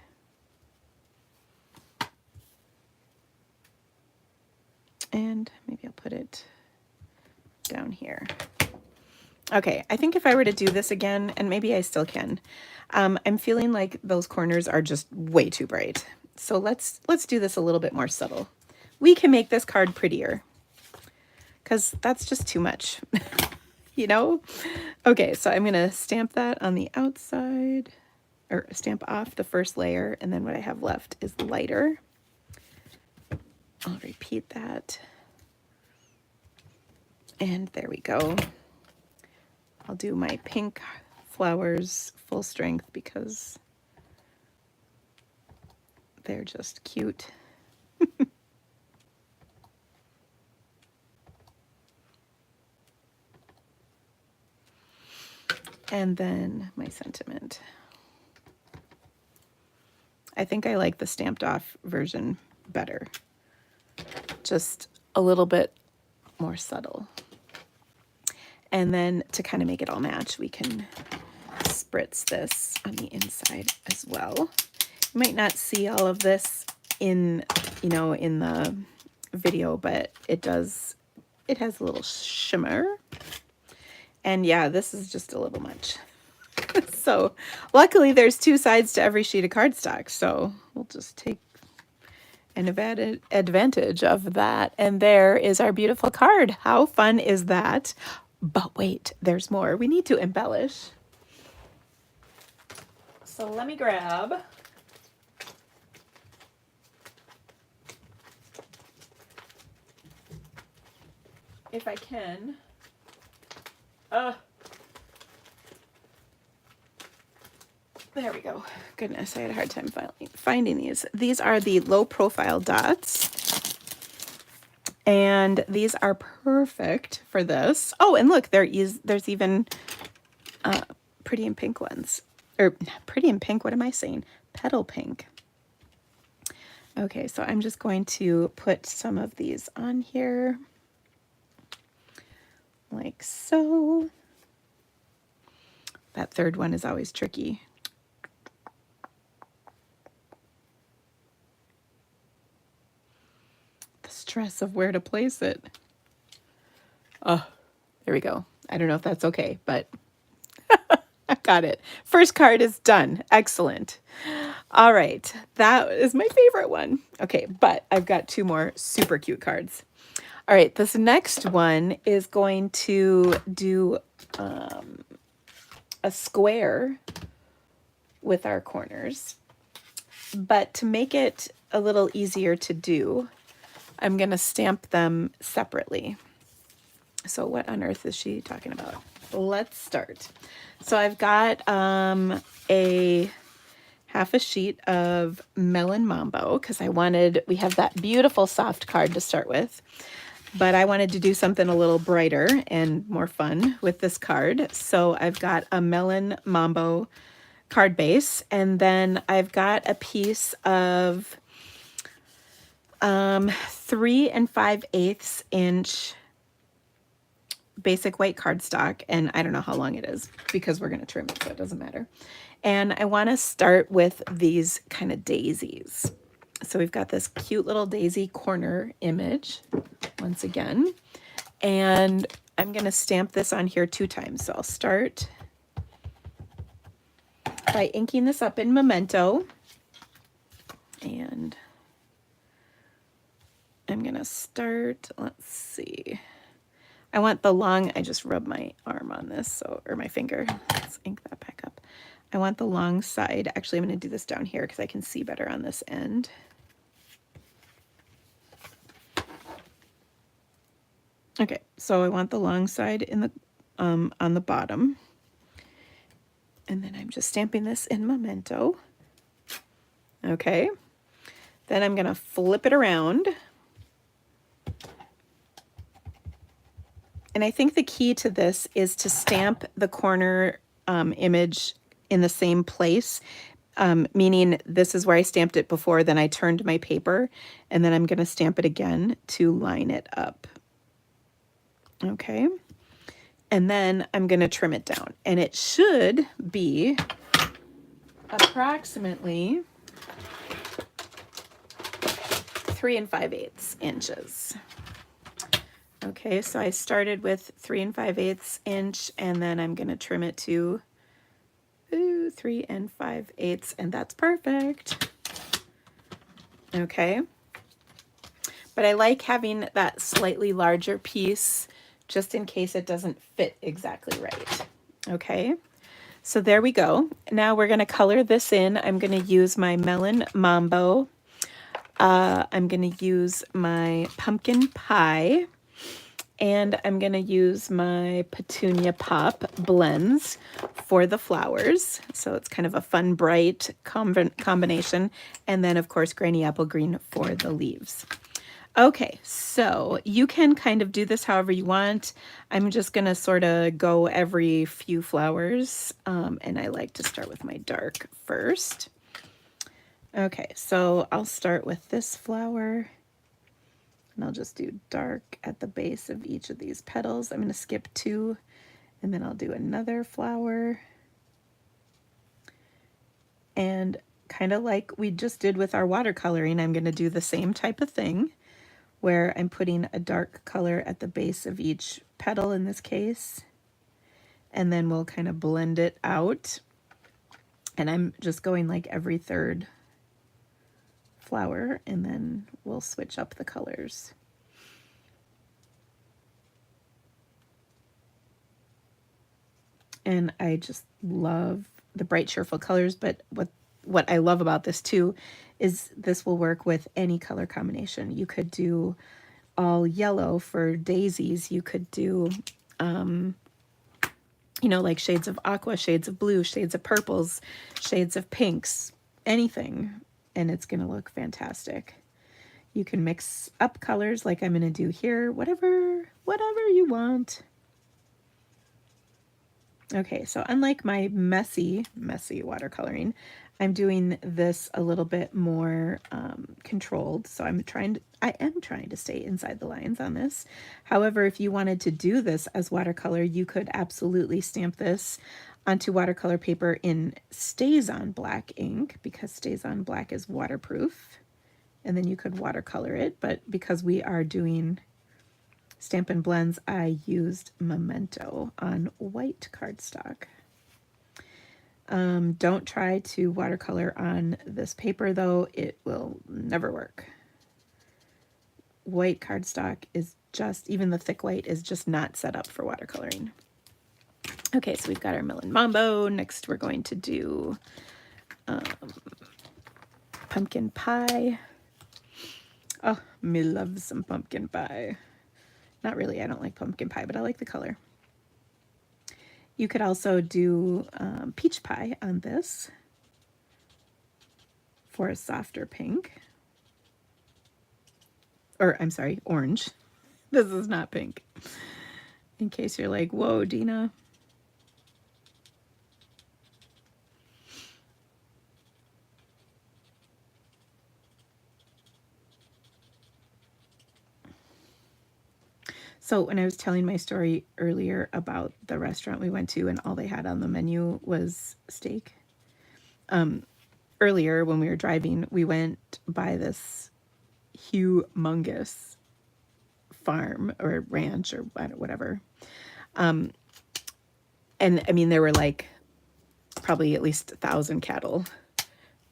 Speaker 1: And maybe I'll put it down here. Okay, I think if I were to do this again, and maybe I still can, I'm feeling like those corners are just way too bright. So let's do this a little bit more subtle. We can make this card prettier, because that's just too much, you know? Okay, so I'm gonna stamp that on the outside, or stamp off the first layer, and then what I have left is lighter. I'll repeat that. And there we go. I'll do my pink flowers full strength because they're just cute. And then my sentiment. I think I like the stamped off version better. Just a little bit more subtle. And then to kind of make it all match, we can spritz this on the inside as well. You might not see all of this in, you know, in the video, but it has a little shimmer. And yeah, this is just a little much. So luckily there's two sides to every sheet of cardstock, so we'll just take an advantage of that. And there is our beautiful card. How fun is that? But wait, there's more. We need to embellish. So let me grab if I can. There we go. Goodness, I had a hard time finding these. These are the low profile dots. And these are perfect for this. Oh, and look, there's even pretty and pink ones. Or pretty and pink, what am I saying? Petal pink. Okay, so I'm just going to put some of these on here. Like so. That third one is always tricky. The stress of where to place it. Oh, there we go. I don't know if that's okay, but I got it. First card is done. Excellent. All right, that is my favorite one. Okay, but I've got two more super cute cards. All right, this next one is going to do a square with our corners. But to make it a little easier to do, I'm going to stamp them separately. So what on earth is she talking about? Let's start. So I've got a half a sheet of Melon Mambo because we have that beautiful soft card to start with. But I wanted to do something a little brighter and more fun with this card. So I've got a Melon Mambo card base, and then I've got a piece of 3 5/8 inch basic white cardstock, and I don't know how long it is because we're going to trim it, so it doesn't matter. And I want to start with these kind of daisies. So we've got this cute little daisy corner image once again, and I'm going to stamp this on here 2 times. So I'll start by inking this up in Memento, and I'm going to start, let's see. I want the long, I just rubbed my arm on this, so, or my finger. Let's ink that back up. I want the long side. Actually, I'm going to do this down here because I can see better on this end. Okay, so I want the long side in the on the bottom. And then I'm just stamping this in Memento. Okay. Then I'm going to flip it around. And I think the key to this is to stamp the corner image in the same place, meaning this is where I stamped it before, then I turned my paper, and then I'm going to stamp it again to line it up. Okay. And then I'm going to trim it down. And it should be approximately 3 5/8 inches. Okay, so I started with 3 5/8 inch, and then I'm going to trim it to 3 5/8, and that's perfect. Okay, but I like having that slightly larger piece just in case it doesn't fit exactly right. Okay, so there we go. Now we're going to color this in. I'm going to use my Melon Mambo. I'm going to use my Pumpkin Pie. And I'm going to use my Petunia Pop blends for the flowers. So it's kind of a fun, bright combination. And then, of course, Granny Apple Green for the leaves. Okay, so you can kind of do this however you want. I'm just going to sort of go every few flowers. And I like to start with my dark first. Okay, so I'll start with this flower. And I'll just do dark at the base of each of these petals. I'm going to skip 2, and then I'll do another flower. And kind of like we just did with our watercoloring, I'm going to do the same type of thing where I'm putting a dark color at the base of each petal in this case. And then we'll kind of blend it out. And I'm just going like every third flower, and then we'll switch up the colors. And I just love the bright, cheerful colors, but what I love about this too is this will work with any color combination. You could do all yellow for daisies. You could do, you know, like shades of aqua, shades of blue, shades of purples, shades of pinks, anything, and it's going to look fantastic. You can mix up colors like I'm going to do here, whatever you want. Okay, so unlike my messy watercoloring, I'm doing this a little bit more controlled. So I am trying to stay inside the lines on this. However, if you wanted to do this as watercolor, you could absolutely stamp this onto watercolor paper in StazOn black ink, because StazOn black is waterproof. And then you could watercolor it, but because we are doing Stampin' Blends, I used Memento on white cardstock. Don't try to watercolor on this paper though, it will never work. White cardstock is just, even the thick white is just not set up for watercoloring. Okay, so we've got our Melon Mambo. Next we're going to do Pumpkin Pie. Oh, me love some pumpkin pie. Not really, I don't like pumpkin pie, but I like the color. You could also do peach pie on this for a softer pink. Or, I'm sorry, orange. This is not pink. In case you're like, whoa, Dina. So when I was telling my story earlier about the restaurant we went to and all they had on the menu was steak, earlier when we were driving, we went by this humongous farm or ranch or whatever. And I mean, there were like probably at least 1,000 cattle.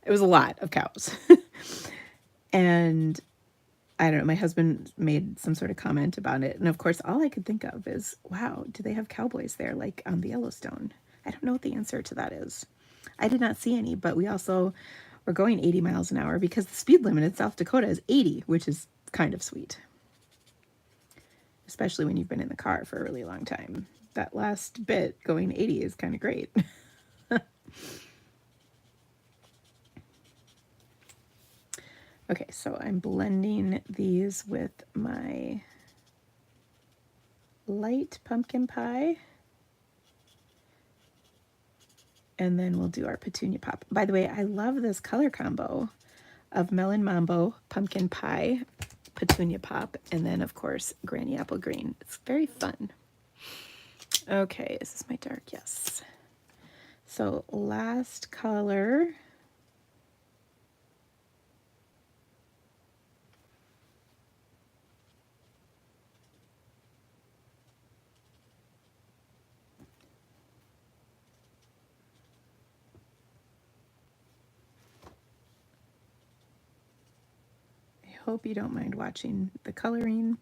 Speaker 1: It was a lot of cows. And I don't know, my husband made some sort of comment about it. And of course, all I could think of is, wow, do they have cowboys there like on the Yellowstone? I don't know what the answer to that is. I did not see any, but we also were going 80 miles an hour because the speed limit in South Dakota is 80, which is kind of sweet. Especially when you've been in the car for a really long time. That last bit going 80 is kind of great. Okay, so I'm blending these with my light pumpkin pie. And then we'll do our Petunia Pop. By the way, I love this color combo of Melon Mambo, Pumpkin Pie, Petunia Pop, and then, of course, Granny Apple Green. It's very fun. Okay, is this my dark? Yes. So last color. hope you don't mind watching the coloring.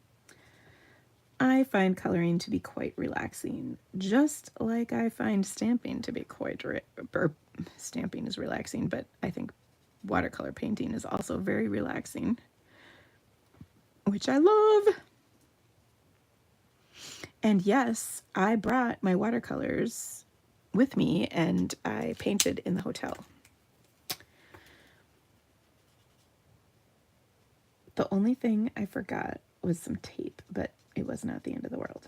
Speaker 1: I find coloring to be quite relaxing, just like I find stamping to be quite, stamping is relaxing, but I think watercolor painting is also very relaxing, which I love. And yes, I brought my watercolors with me and I painted in the hotel. The only thing I forgot was some tape, but it was not the end of the world.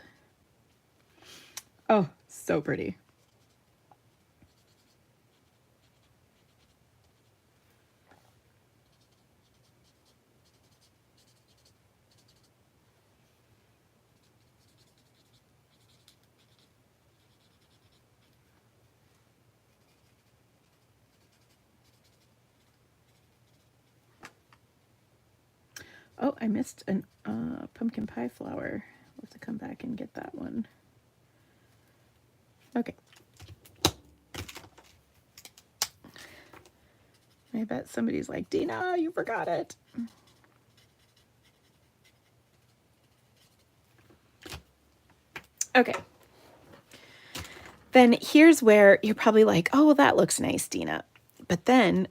Speaker 1: Oh, so pretty. Oh, I missed an pumpkin pie flower. We'll have to come back and get that one. Okay. I bet somebody's like, Dina, you forgot it. Okay. Then here's where you're probably like, oh, well, that looks nice, Dina. But then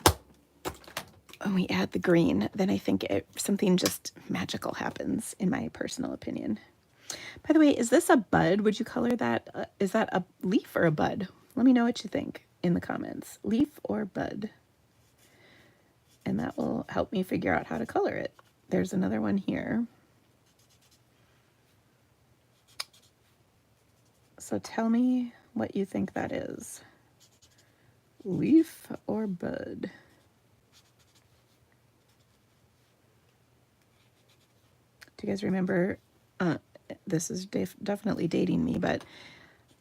Speaker 1: when we add the green, then I think something just magical happens, in my personal opinion. By the way, is this a bud? Would you color that? Is that a leaf or a bud? Let me know what you think in the comments. Leaf or bud? And that will help me figure out how to color it. There's another one here. So tell me what you think that is. Leaf or bud? Do you guys remember, this is definitely dating me, but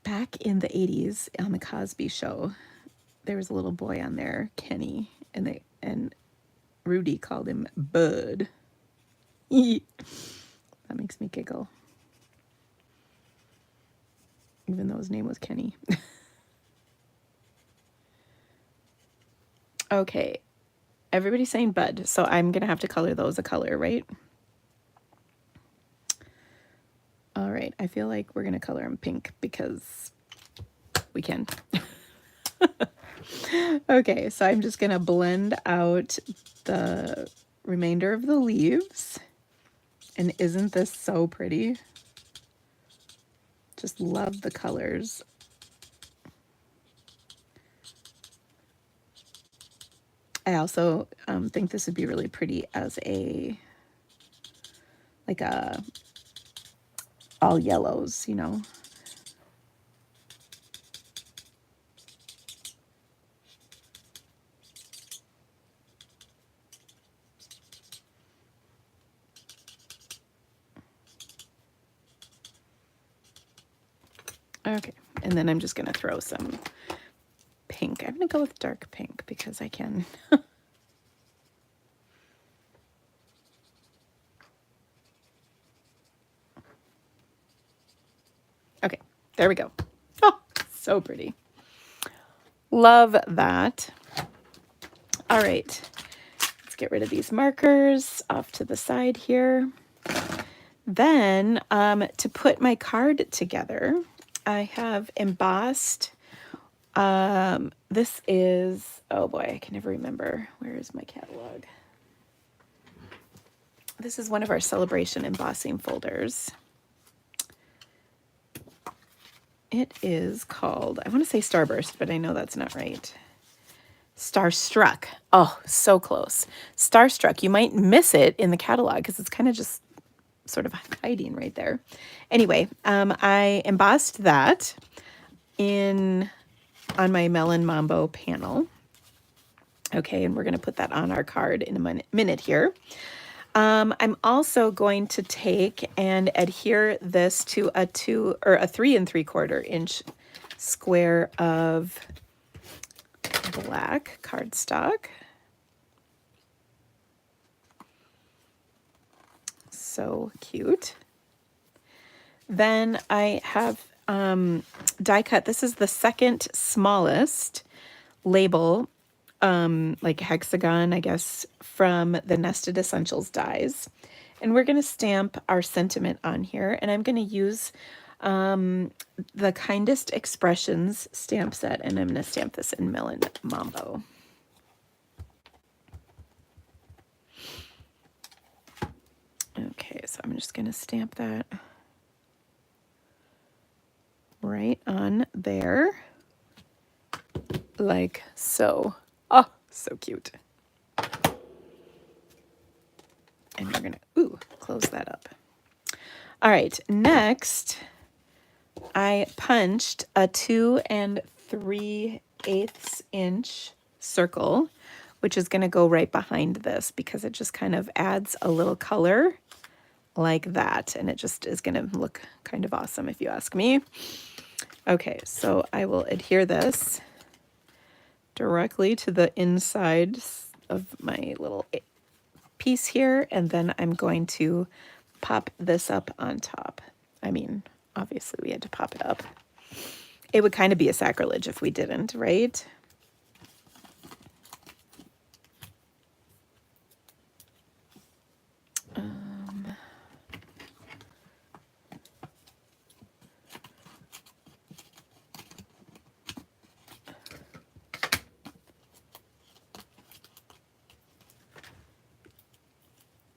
Speaker 1: back in the 80s on the Cosby Show, there was a little boy on there, Kenny, and Rudy called him Bud. That makes me giggle. Even though his name was Kenny. Okay, everybody's saying Bud, so I'm gonna have to color those a color, right? All right, I feel like we're gonna color them pink because we can. Okay, so I'm just gonna blend out the remainder of the leaves. And isn't this so pretty? Just love the colors. I also think this would be really pretty as like a all yellows, you know. Okay, and then I'm just gonna throw some pink. I'm gonna go with dark pink because I can. Okay, there we go. Oh, so pretty. Love that. All right, let's get rid of these markers off to the side here. Then to put my card together, I have embossed. This is, oh boy, I can never remember. Where is my catalog? This is one of our celebration embossing folders. It is called, I want to say Starburst, but I know that's not right. Starstruck. Oh, so close. Starstruck. You might miss it in the catalog because it's kind of just sort of hiding right there. Anyway, I embossed that on my Melon Mambo panel. Okay, and we're going to put that on our card in a minute here. I'm also going to take and adhere this to a 3 3/4 inch square of black cardstock. So cute. Then I have die cut. This is the second smallest label like hexagon, I guess, from the Nested Essentials dies. And we're going to stamp our sentiment on here. And I'm going to use the Kindest Expressions stamp set. And I'm going to stamp this in Melon Mambo. Okay, so I'm just going to stamp that right on there, like so. Oh, so cute. And we're going to, close that up. All right, next, I punched a 2 3/8 inch circle, which is going to go right behind this because it just kind of adds a little color like that. And it just is going to look kind of awesome if you ask me. Okay, so I will adhere this directly to the inside of my little piece here, and then I'm going to pop this up on top. I mean, obviously we had to pop it up. It would kind of be a sacrilege if we didn't, right?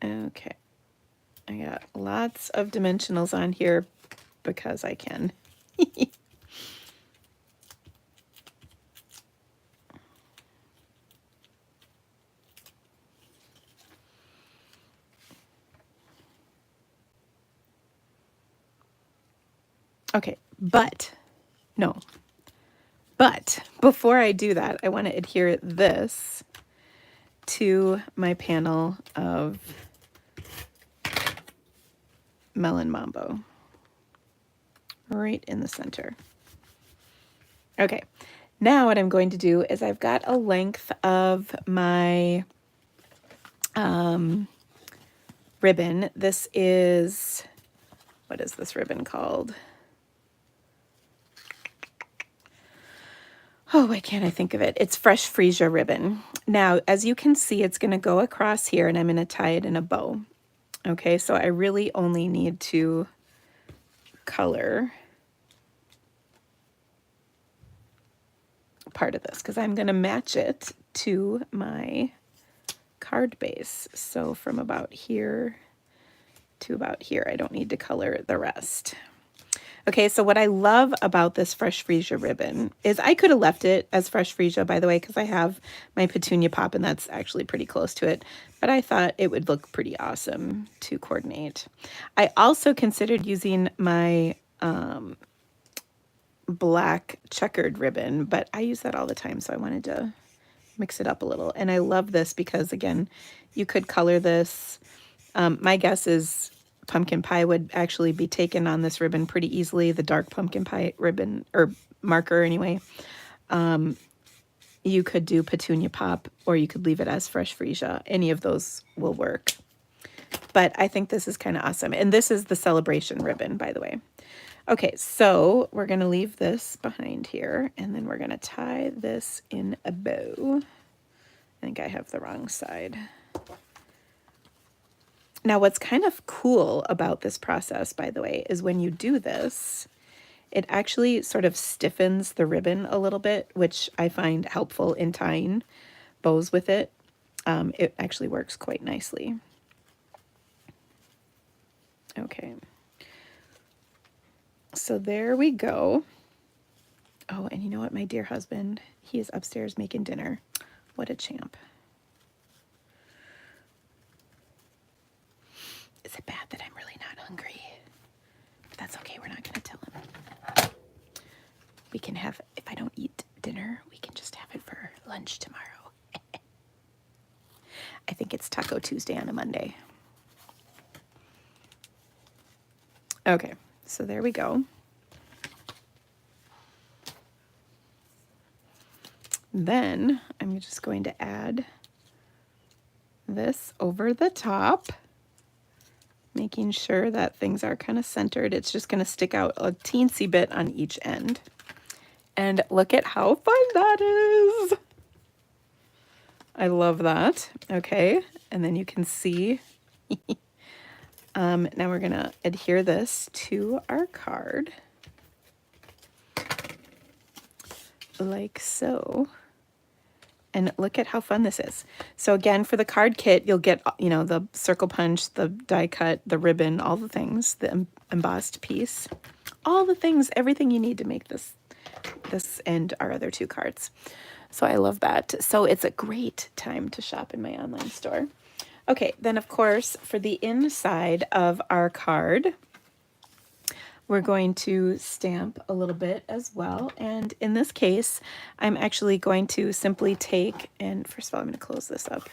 Speaker 1: Okay, I got lots of dimensionals on here because I can. Okay, but before I do that, I want to adhere this to my panel of Melon Mambo right in the center. Okay, now what I'm going to do is I've got a length of my ribbon. This is, what is this ribbon called? Oh, why can't I think of it? It's Fresh Freesia ribbon. Now, as you can see, it's going to go across here and I'm going to tie it in a bow. Okay, so I really only need to color part of this because I'm going to match it to my card base. So from about here to about here, I don't need to color the rest. Okay, so what I love about this Fresh Freesia ribbon is I could have left it as Fresh Freesia, by the way, because I have my Petunia Pop, and that's actually pretty close to it. But I thought it would look pretty awesome to coordinate. I also considered using my black checkered ribbon, but I use that all the time, so I wanted to mix it up a little. And I love this because, again, you could color this. My guess is pumpkin pie would actually be taken on this ribbon pretty easily, the dark pumpkin pie ribbon, or marker anyway. You could do Petunia Pop, or you could leave it as Fresh Freesia. Any of those will work. But I think this is kind of awesome. And this is the celebration ribbon, by the way. Okay, so we're going to leave this behind here, and then we're going to tie this in a bow. I think I have the wrong side. Now, what's kind of cool about this process, by the way, is when you do this, it actually sort of stiffens the ribbon a little bit, which I find helpful in tying bows with it. It actually works quite nicely. Okay. So there we go. Oh, and you know what? My dear husband, he is upstairs making dinner. What a champ. Is it bad that I'm really not hungry? But that's okay. We're not going to tell him. We can have, if I don't eat dinner, we can just have it for lunch tomorrow. I think it's Taco Tuesday on a Monday. Okay, so there we go. Then I'm just going to add this over the top, making sure that things are kind of centered. It's just going to stick out a teensy bit on each end. And look at how fun that is. I love that. Okay, and then you can see, now we're gonna adhere this to our card, like so. And look at how fun this is. So again, for the card kit, you'll get, you know, the circle punch, the die cut, the ribbon, all the things, the embossed piece, all the things, everything you need to make this and our other 2 cards. So I love that. So it's a great time to shop in my online store. Okay, then of course, for the inside of our card, we're going to stamp a little bit as well. And in this case, I'm actually going to simply take, and first of all, I'm going to close this up.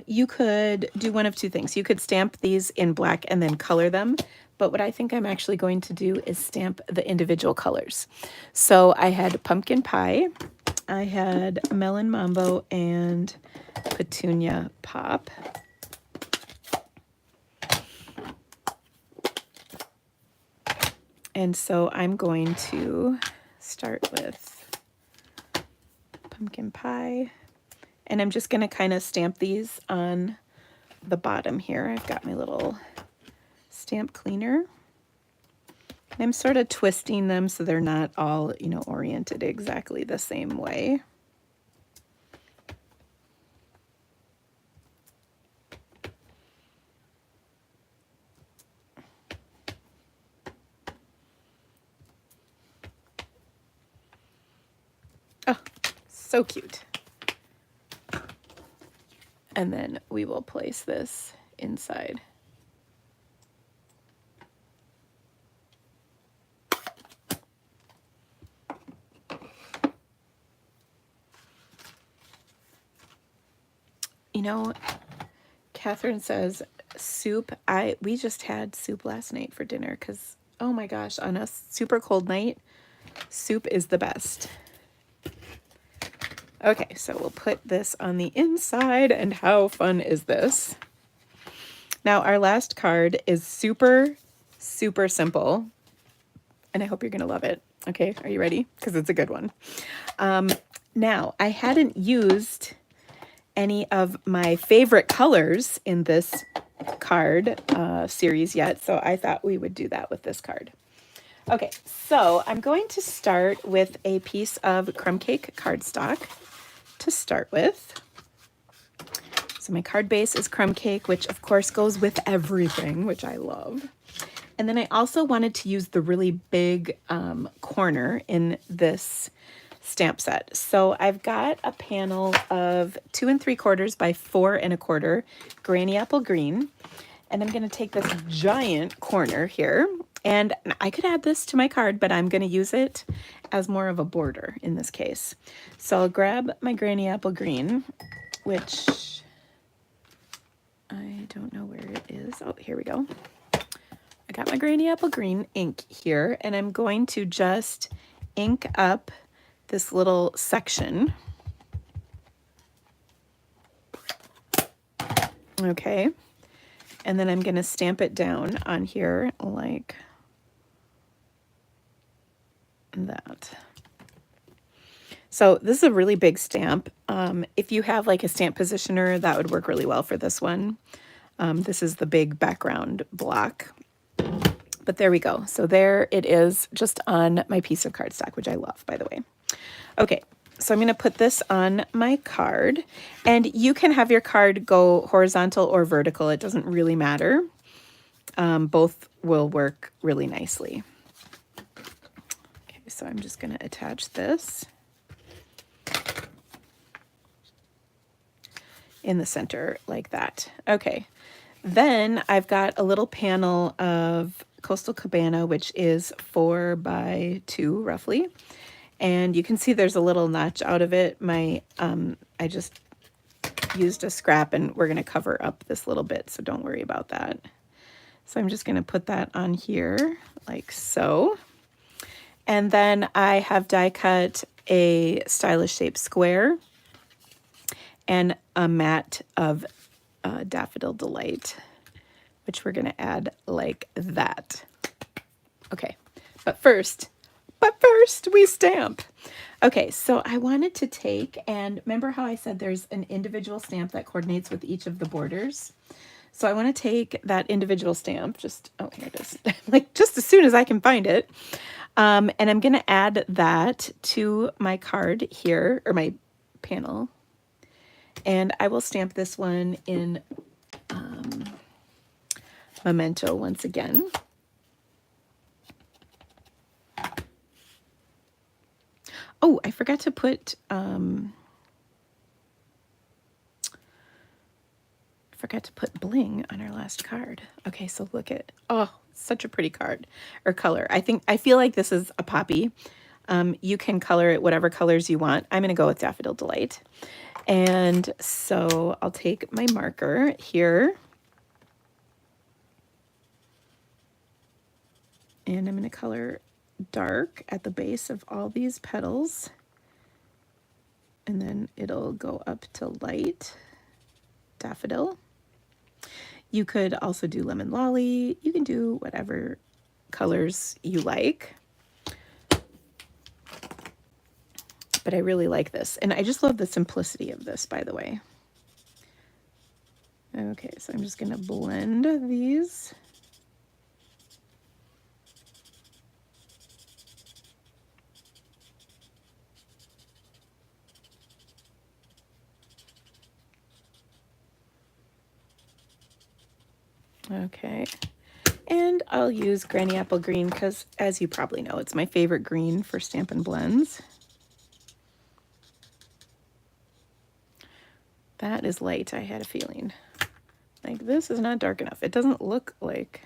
Speaker 1: You could do one of 2 things. You could stamp these in black and then color them. But what I think I'm actually going to do is stamp the individual colors. So I had pumpkin pie, I had melon mambo, and petunia pop. And so I'm going to start with pumpkin pie. And I'm just going to kind of stamp these on the bottom here. I've got my little stamp cleaner. And I'm sort of twisting them so they're not all, you know, oriented exactly the same way. Oh, so cute. And then we will place this inside. You know, Catherine says soup. We just had soup last night for dinner because, oh my gosh, on a super cold night, soup is the best. Okay, so we'll put this on the inside, and how fun is this? Now, our last card is super, super simple, and I hope you're going to love it. Okay, are you ready? Because it's a good one. Now, I hadn't used any of my favorite colors in this card series yet, so I thought we would do that with this card. Okay, so I'm going to start with a piece of crumb cake cardstock to start with. So my card base is crumb cake, which of course goes with everything, which I love. And then I also wanted to use the really big corner in this stamp set. So I've got a panel of 2 3/4 by 4 1/4 granny apple green. And I'm going to take this giant corner here, and I could add this to my card, but I'm going to use it as more of a border in this case. So I'll grab my granny apple green, which I don't know where it is. Oh, here we go. I got my granny apple green ink here, and I'm going to just ink up this little section. Okay. And then I'm going to stamp it down on here like that. So this is a really big stamp. If you have like a stamp positioner, that would work really well for this one. This is the big background block. But there we go. So there it is, just on my piece of cardstock, which I love, by the way. Okay. So I'm going to put this on my card, and you can have your card go horizontal or vertical. It doesn't really matter. Both will work really nicely. Okay, so I'm just going to attach this in the center like that. Okay, then I've got a little panel of Coastal Cabana, which is 4 by 2 roughly. And you can see there's a little notch out of it. I just used a scrap, and we're going to cover up this little bit, so don't worry about that. So I'm just going to put that on here like so. And then I have die cut a stylish shaped square and a mat of Daffodil Delight, which we're going to add like that. Okay, but first we stamp. Okay, so I wanted to take, and remember how I said there's an individual stamp that coordinates with each of the borders? So I want to take that individual stamp, just, oh, here it is, like just as soon as I can find it. And I'm going to add that to my card here, or my panel. And I will stamp this one in Memento once again. Oh, I forgot to put, bling on our last card. Okay, so look at, oh, such a pretty card or color. I feel like this is a poppy. You can color it whatever colors you want. I'm going to go with Daffodil Delight. And so I'll take my marker here. And I'm going to color dark at the base of all these petals. And then it'll go up to light daffodil. You could also do lemon lolly. You can do whatever colors you like. But I really like this. And I just love the simplicity of this, by the way. Okay, so I'm just going to blend these. Okay, and I'll use Granny Apple Green because, as you probably know, it's my favorite green for Stampin' Blends. That is light, I had a feeling. Like, this is not dark enough. It doesn't look like...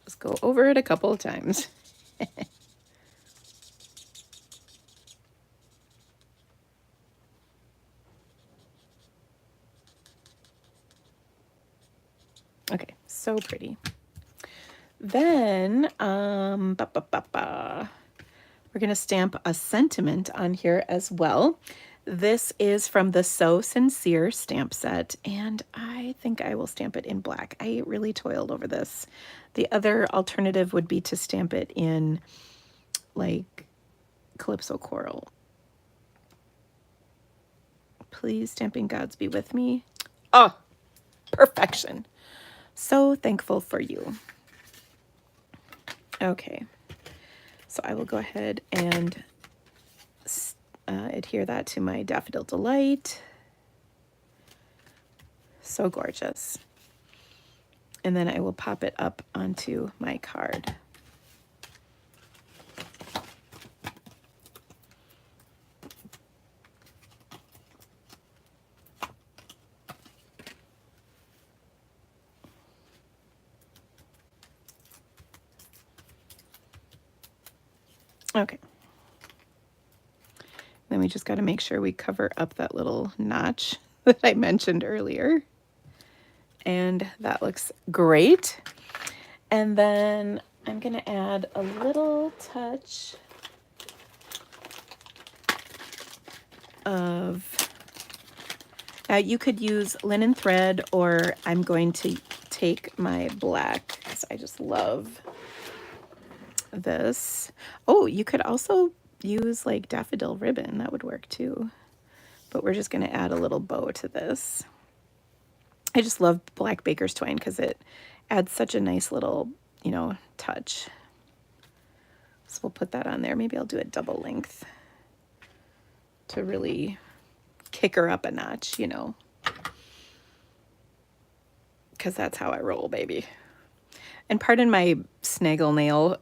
Speaker 1: Just go over it a couple of times. Okay, so pretty. Then, we're going to stamp a sentiment on here as well. This is from the So Sincere stamp set, and I think I will stamp it in black. I really toiled over this. The other alternative would be to stamp it in, like, Calypso Coral. Please, stamping gods, be with me. Oh, perfection. So thankful for you. Okay, so I will go ahead and adhere that to my Daffodil Delight. So gorgeous. And then I will pop it up onto my card. Okay. Then we just got to make sure we cover up that little notch that I mentioned earlier. And that looks great. And then I'm going to add a little touch of, now you could use linen thread, or I'm going to take my black, because I just love this. Oh, you could also use like daffodil ribbon. That would work too. But we're just going to add a little bow to this. I just love black baker's twine because it adds such a nice little, you know, touch. So we'll put that on there. Maybe I'll do a double length to really kick her up a notch, you know, because that's how I roll, baby. And pardon my snaggle nail.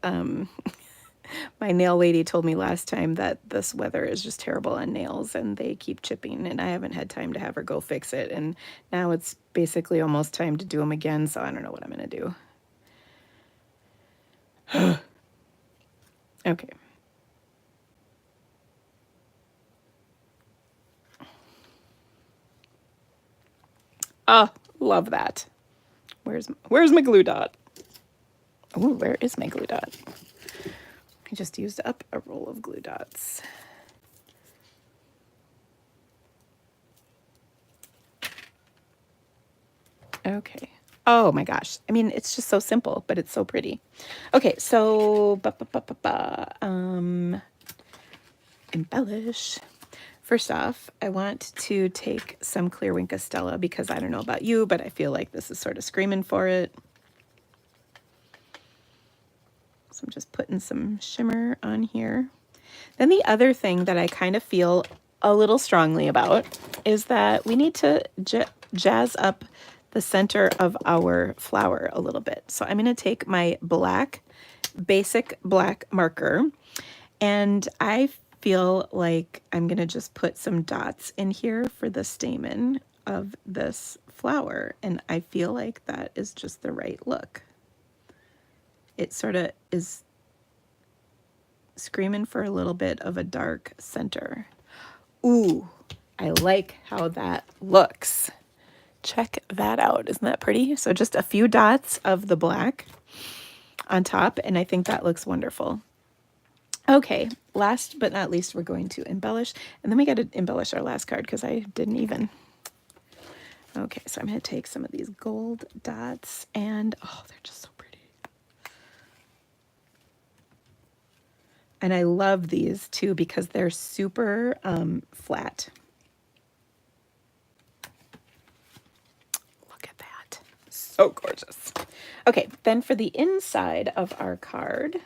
Speaker 1: My nail lady told me last time that this weather is just terrible on nails and they keep chipping, and I haven't had time to have her go fix it. And now it's basically almost time to do them again, so I don't know what I'm going to do. Okay. Oh, love that. Where's my glue dot? Oh, where is my glue dot? I just used up a roll of glue dots. Okay, Oh my gosh. I mean, it's just so simple, but it's so pretty. Okay, so embellish. First off, I want to take some clear Wink Stella because I don't know about you, but I feel like this is sort of screaming for it. So I'm just putting some shimmer on here. Then the other thing that I kind of feel a little strongly about is that we need to jazz up the center of our flower a little bit. So I'm going to take my basic black marker, and I feel like I'm going to just put some dots in here for the stamen of this flower, and I feel like that is just the right look. It sort of is screaming for a little bit of a dark center. Ooh, I like how that looks. Check that out. Isn't that pretty? So just a few dots of the black on top, and I think that looks wonderful. Okay, last but not least, we're going to embellish, and then we got to embellish our last card because I didn't even. Okay, so I'm going to take some of these gold dots, and oh, they're just so pretty. And I love these too because they're super flat. Look at that. So gorgeous. Okay, then for the inside of our card,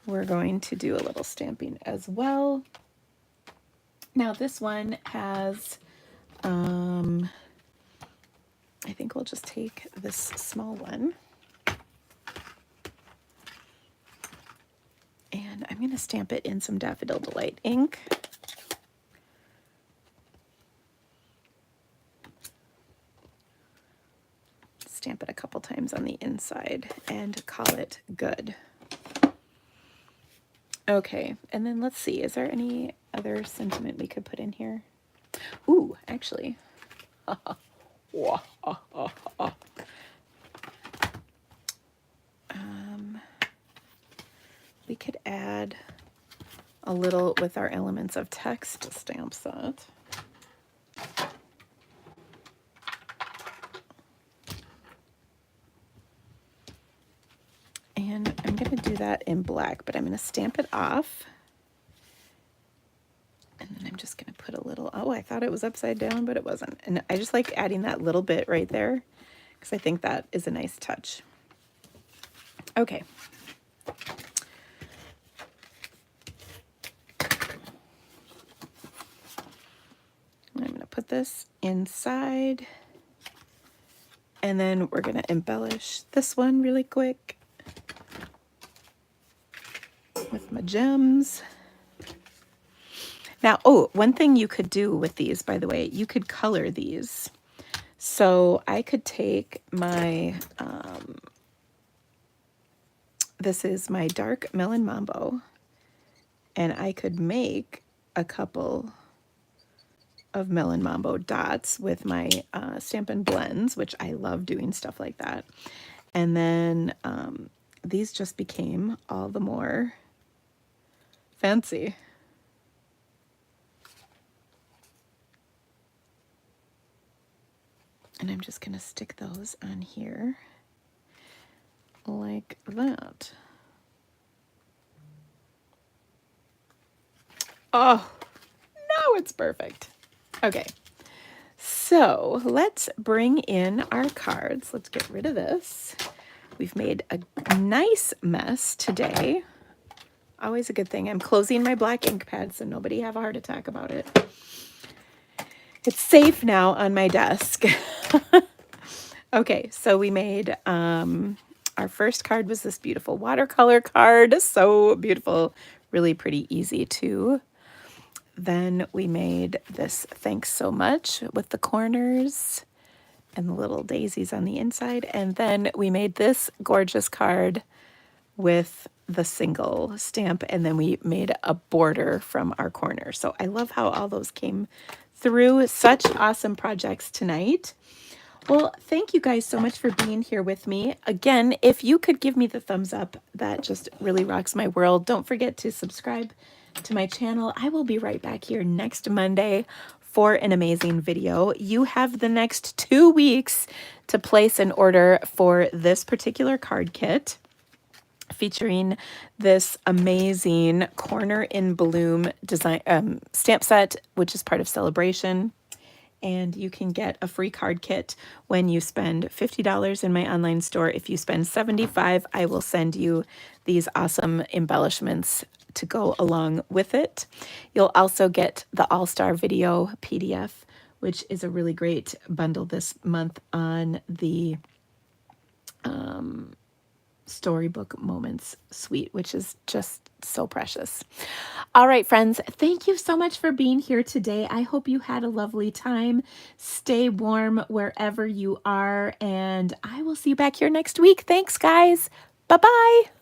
Speaker 1: we're going to do a little stamping as well. Now this one has, I think we'll just take this small one. And I'm going to stamp it in some Daffodil Delight ink. Stamp it a couple times on the inside and call it good. Okay, and then let's see, is there any other sentiment we could put in here? Ooh, actually. We could add a little with our Elements of Text stamp set. And I'm going to do that in black, but I'm going to stamp it off. And then I'm just going to put a little, oh, I thought it was upside down, but it wasn't. And I just like adding that little bit right there because I think that is a nice touch. Okay. I'm going to put this inside. And then we're going to embellish this one really quick with my gems. Now, oh, one thing you could do with these, by the way, you could color these. So I could take my, this is my dark Melon Mambo, and I could make a couple of Melon Mambo dots with my Stampin' Blends, which I love doing stuff like that. And then these just became all the more fancy. And I'm just going to stick those on here like that. Oh, now it's perfect. Okay, so let's bring in our cards. Let's get rid of this. We've made a nice mess today. Always a good thing. I'm closing my black ink pad so nobody have a heart attack about it. It's safe now on my desk. Okay, so we made, our first card was this beautiful watercolor card. So beautiful, really pretty easy too. Then we made this thanks so much with the corners and the little daisies on the inside. And then we made this gorgeous card with the single stamp, and then we made a border from our corner. So I love how all those came through. Such awesome projects tonight. Well, thank you guys so much for being here with me. Again, if you could give me the thumbs up, that just really rocks my world. Don't forget to subscribe to my channel. I will be right back here next Monday for an amazing video. You have the next 2 weeks to place an order for this particular card kit, featuring this amazing Corner in Bloom design stamp set, which is part of Celebration. And you can get a free card kit when you spend $50 in my online store. If you spend $75, I will send you these awesome embellishments to go along with it. You'll also get the All-Star Video PDF, which is a really great bundle this month on the Storybook Moments Suite, which is just so precious. All right, friends, thank you so much for being here today. I hope you had a lovely time. Stay warm wherever you are, and I will see you back here next week. Thanks, guys. Bye-bye.